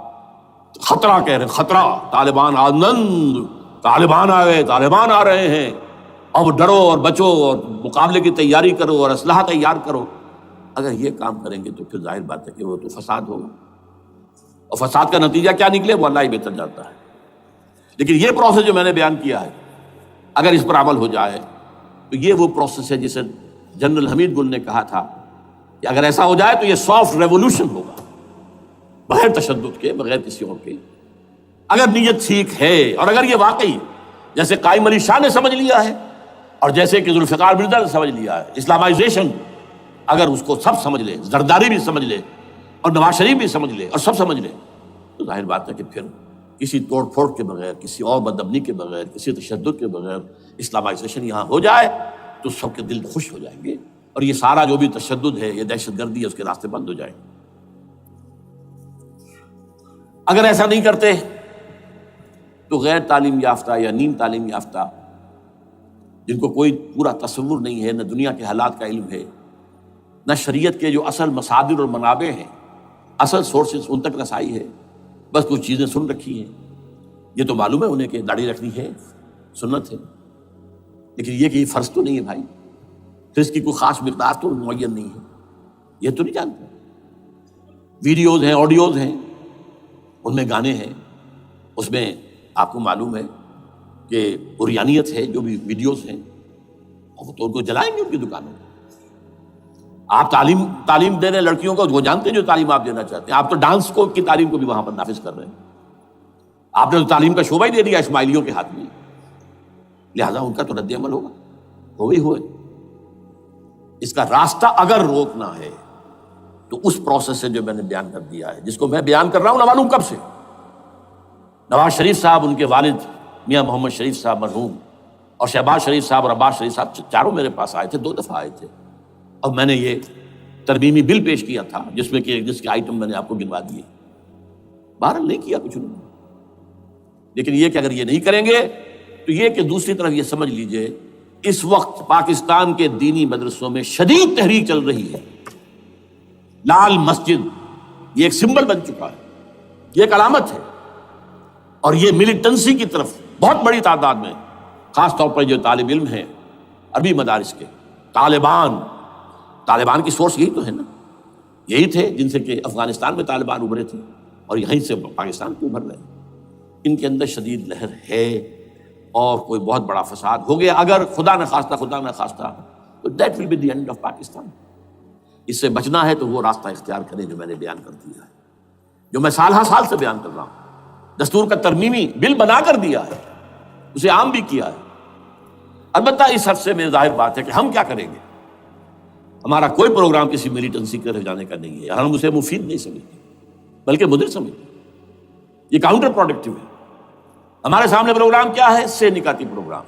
خطرہ کہہ رہے ہیں، خطرہ، طالبان آنند، طالبان آ گئے، طالبان آ رہے ہیں، اب ڈرو اور بچو اور مقابلے کی تیاری کرو اور اسلحہ تیار کرو، اگر یہ کام کریں گے تو پھر ظاہر بات ہے کہ وہ تو فساد ہوگا، اور فساد کا نتیجہ کیا نکلے وہ اللہ ہی بہتر جانتا ہے۔ لیکن یہ پروسیس جو میں نے بیان کیا ہے، اگر اس پر عمل ہو جائے تو یہ وہ پروسیس ہے جسے جنرل حمید گل نے کہا تھا کہ اگر ایسا ہو جائے تو یہ سافٹ ریولوشن ہوگا، بغیر تشدد کے، بغیر کسی اور کے۔ اگر نیت ٹھیک ہے اور اگر یہ واقعی جیسے قائم علی شاہ نے سمجھ لیا ہے اور جیسے کہ ذوالفقار مرزا نے سمجھ لیا ہے، اسلامائزیشن، اگر اس کو سب سمجھ لے، زرداری بھی سمجھ لے اور نواز شریف بھی سمجھ لے اور سب سمجھ لے، تو ظاہر بات ہے کہ پھر کسی توڑ پھوڑ کے بغیر، کسی اور بدامنی کے بغیر، کسی تشدد کے بغیر اسلامائزیشن یہاں ہو جائے تو سب کے دل خوش ہو جائیں گے، اور یہ سارا جو بھی تشدد ہے، یہ دہشت گردی ہے، اس کے راستے بند ہو جائیں گے۔ اگر ایسا نہیں کرتے تو غیر تعلیم یافتہ یا نیم تعلیم یافتہ، جن کو کوئی پورا تصور نہیں ہے، نہ دنیا کے حالات کا علم ہے، نہ شریعت کے جو اصل مصادر اور منابع ہیں، اصل سورسز، ان تک رسائی ہے، بس کچھ چیزیں سن رکھی ہیں۔ یہ تو معلوم ہے انہیں کہ داڑھی رکھنی ہے، سنت ہے، لیکن یہ کہ یہ فرض تو نہیں ہے بھائی، پھر اس کی کوئی خاص مقدار تو معین نہیں ہے، یہ تو نہیں جانتے۔ ویڈیوز ہیں، آڈیوز ہیں، ان میں گانے ہیں، اس میں آپ کو معلوم ہے کہ عریانیت ہے، جو بھی ویڈیوز ہیں وہ تو ان کو جلائیں گے ان کی دکانوں میں۔ آپ تعلیم دے رہے ہیں لڑکیوں کو، وہ جانتے ہیں جو تعلیم آپ دینا چاہتے ہیں، آپ تو ڈانس کی تعلیم کو بھی وہاں پر نافذ کر رہے ہیں، آپ نے تو تعلیم کا شعبہ ہی دے دیا اسماعیلیوں کے ہاتھ میں، لہذا ان کا تو رد عمل ہوگا، ہوئے۔ اس کا راستہ اگر روکنا ہے تو اس پروسیس سے جو میں نے بیان کر دیا ہے، جس کو میں بیان کر رہا ہوں نہ معلوم کب سے۔ نواز شریف صاحب، ان کے والد میاں محمد شریف صاحب مرحوم، اور شہباز شریف صاحب اور عباس شریف صاحب، چاروں میرے پاس آئے تھے، 2 دفعہ آئے تھے، اور میں نے یہ ترمیمی بل پیش کیا تھا جس کے آئٹم میں نے آپ کو گنوا دیے۔ بہرحال نہیں کیا کچھ انہوں نے، لیکن یہ کہ اگر یہ نہیں کریں گے تو یہ کہ دوسری طرف یہ سمجھ لیجئے اس وقت پاکستان کے دینی مدرسوں میں شدید تحریک چل رہی ہے۔ لال مسجد یہ ایک سمبل بن چکا ہے، یہ ایک علامت ہے، اور یہ ملیٹنسی کی طرف بہت بڑی تعداد میں، خاص طور پر جو طالب علم ہیں عربی مدارس کے، طالبان کی سورس یہی تو ہے نا، یہی تھے جن سے کہ افغانستان میں طالبان ابھرے تھے اور یہیں سے پاکستان کو ابھر رہے ہیں۔ ان کے اندر شدید لہر ہے، اور کوئی بہت بڑا فساد ہو گیا اگر خدا نہ خواستہ تو that will be the end of Pakistan. اس سے بچنا ہے تو وہ راستہ اختیار کریں جو میں نے بیان کر دیا ہے، جو میں سال ہر سال سے بیان کر رہا ہوں۔ دستور کا ترمیمی بل بنا کر دیا ہے، اسے عام بھی کیا ہے۔ البتہ اس عرصے میں ظاہر بات ہے کہ ہم کیا کریں گے، ہمارا کوئی پروگرام کسی ملیٹنسی کے طرف جانے کا نہیں ہے، ہم اسے مفید نہیں سمجھتے بلکہ مضر سمجھتے ہیں، یہ کاؤنٹر پروڈکٹیو ہے۔ ہمارے سامنے پروگرام کیا ہے؟ سے نکاتی پروگرام،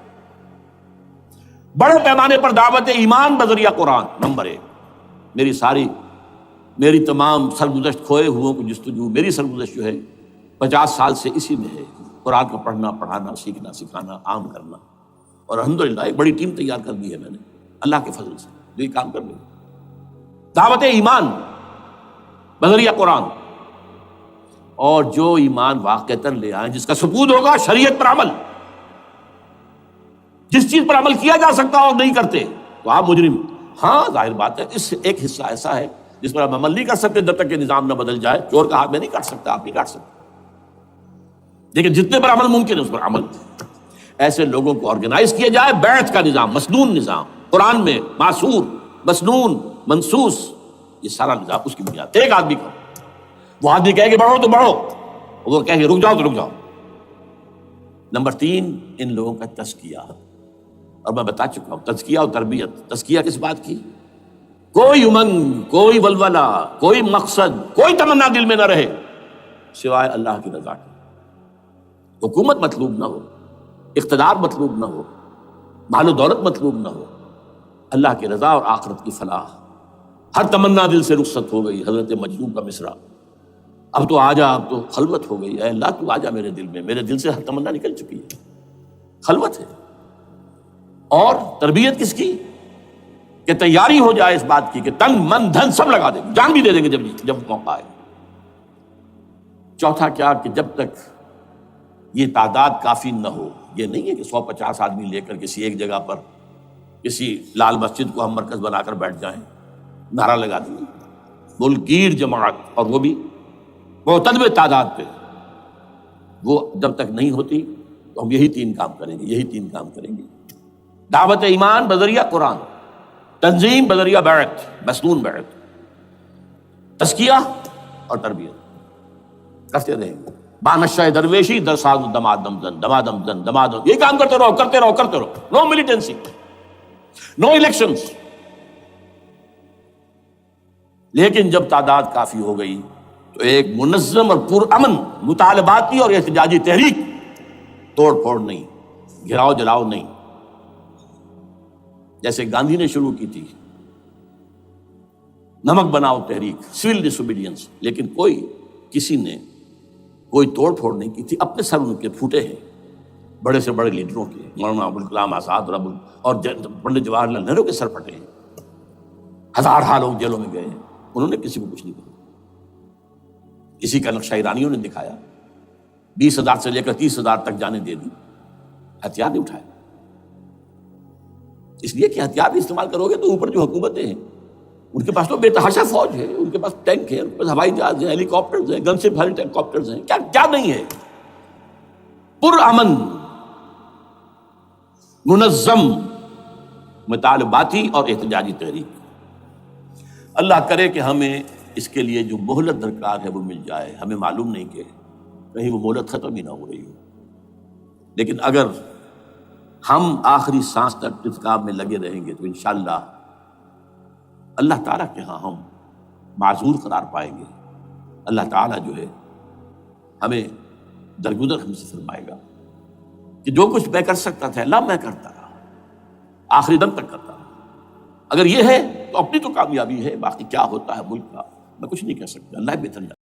بڑے پیمانے پر دعوت ایمان بذریعہ قرآن، نمبر 1۔ میری تمام سرگزشت کھوئے ہوئوں کو جستجو، میری سرگزشت جو ہے 50 سال سے اسی میں ہے، قرآن کو پڑھنا، پڑھانا، سیکھنا، سکھانا، عام کرنا، اور الحمدللہ ایک بڑی ٹیم تیار کر دی ہے میں نے اللہ کے فضل سے، جو یہ کام کر رہی ہے۔ دعوت ایمان بذریعہ قرآن، اور جو ایمان واقعتاً لے آئیں، جس کا ثبوت ہوگا شریعت پر عمل، جس چیز پر عمل کیا جا سکتا اور نہیں کرتے تو آپ مجرم۔ ہاں ظاہر بات ہے، اس سے ایک حصہ ایسا ہے جس پر آپ عمل نہیں کر سکتے جب تک کہ نظام نہ بدل جائے۔ چور کا ہاتھ میں نہیں کاٹ سکتا، آپ نہیں کاٹ سکتے، لیکن جتنے پر عمل ممکن ہے اس پر عمل۔ ایسے لوگوں کو آرگنائز کیا جائے، بیعت کا نظام، مسنون نظام، قرآن میں معصور، مسنون، منصوص، یہ سارا نظام اس کی بنیاد۔ ایک آدمی کا، وہ آدمی کہے کہ بڑھو تو بڑھو، وہ کہے کہ رک جاؤ تو رک جاؤ۔ نمبر 3، ان لوگوں کا تزکیہ، اور میں بتا چکا ہوں تزکیہ اور تربیت۔ تزکیہ کس بات کی؟ کوئی امنگ، کوئی ولولہ، کوئی مقصد، کوئی تمنا دل میں نہ رہے سوائے اللہ کی رضا کی۔ حکومت مطلوب نہ ہو، اقتدار مطلوب نہ ہو، مال و دولت مطلوب نہ ہو، اللہ کی رضا اور آخرت کی فلاح۔ ہر تمنا دل سے رخصت ہو گئی، حضرت مجنون کا مصرع، اب تو آجا، اب تو خلوت ہو گئی، اے اللہ تو آجا میرے دل میں، میرے دل سے ہر تمنا نکل چکی ہے، خلوت ہے۔ اور تربیت کس کی؟ کہ تیاری ہو جائے اس بات کی کہ تن من دھن سب لگا دیں گے، جان بھی دے دیں گے جب موقع آئے۔ چوتھا کیا؟ کہ جب تک یہ تعداد کافی نہ ہو، یہ نہیں ہے کہ 150 آدمی لے کر کسی ایک جگہ پر کسی لال مسجد کو ہم مرکز بنا کر بیٹھ جائیں، نعرہ لگا دیں، ملکیر جماعت، اور وہ بھی معتدل تعداد پہ، وہ جب تک نہیں ہوتی تو ہم یہی 3 کام کریں گے۔ دعوت ایمان بذریعہ قرآن، تنظیم بذریعہ بیعت، مسنون بیعت، تزکیہ اور تربیت کرتے رہیں گے۔ بانشاہ درویشی درساز دمادم زن، دمادم زن، دمادم، یہ کام کرتے رہو۔ نو ملیٹنسی، نو الیکشنز۔ لیکن جب تعداد کافی ہو گئی تو ایک منظم اور پرامن مطالباتی اور احتجاجی تحریک، توڑ پھوڑ نہیں، گھراؤ جلاؤ نہیں، جیسے گاندھی نے شروع کی تھی، نمک بناؤ تحریک، سول ڈس اوبیڈینس، لیکن کسی نے کوئی توڑ پھوڑ نہیں کی تھی۔ اپنے سر ان کے پھوٹے ہیں بڑے سے بڑے لیڈروں کے، مولانا ابوالکلام آزاد اور پنڈت جواہر لال نہرو کے سر پھٹے ہیں، ہزار لوگ جیلوں میں گئے ہیں، انہوں نے کسی کو کچھ نہیں کہا. کسی کا نقشہ ایرانیوں نے دکھایا، 20,000 سے لے کر 30,000 تک جانیں دے دی، ہتھیار نہیں اٹھائے. اس لیے کہ ہتھیار بھی استعمال کرو گے تو اوپر جو حکومتیں ہیں ان کے پاس تو بے تحاشا فوج ہے، ان کے پاس ٹینک ہے، ان کے پاس ہوائی جہاز ہیں، ہیلی کاپٹرز ہیں، گن سے بھرے ہیلی کاپٹرز ہیں، کیا کیا نہیں ہے. پرامن منظم مطالباتی اور احتجاجی تحریک. اللہ کرے کہ ہمیں اس کے لیے جو مہلت درکار ہے وہ مل جائے. ہمیں معلوم نہیں کہ کہیں وہ مہلت ختم ہی نہ ہو رہی ہو، لیکن اگر ہم آخری سانس تک اس کام میں لگے رہیں گے تو انشاءاللہ اللہ تعالیٰ کے ہاں ہم معذور قرار پائیں گے. اللہ تعالیٰ جو ہے ہمیں درگزر ہم سے فرمائے گا کہ جو کچھ میں کر سکتا تھا اللہ میں کرتا رہا، آخری دم تک کرتا رہا. اگر یہ ہے تو اپنی تو کامیابی ہے، باقی کیا ہوتا ہے ملک کا میں کچھ نہیں کہہ سکتا، اللہ بہتر جانتا.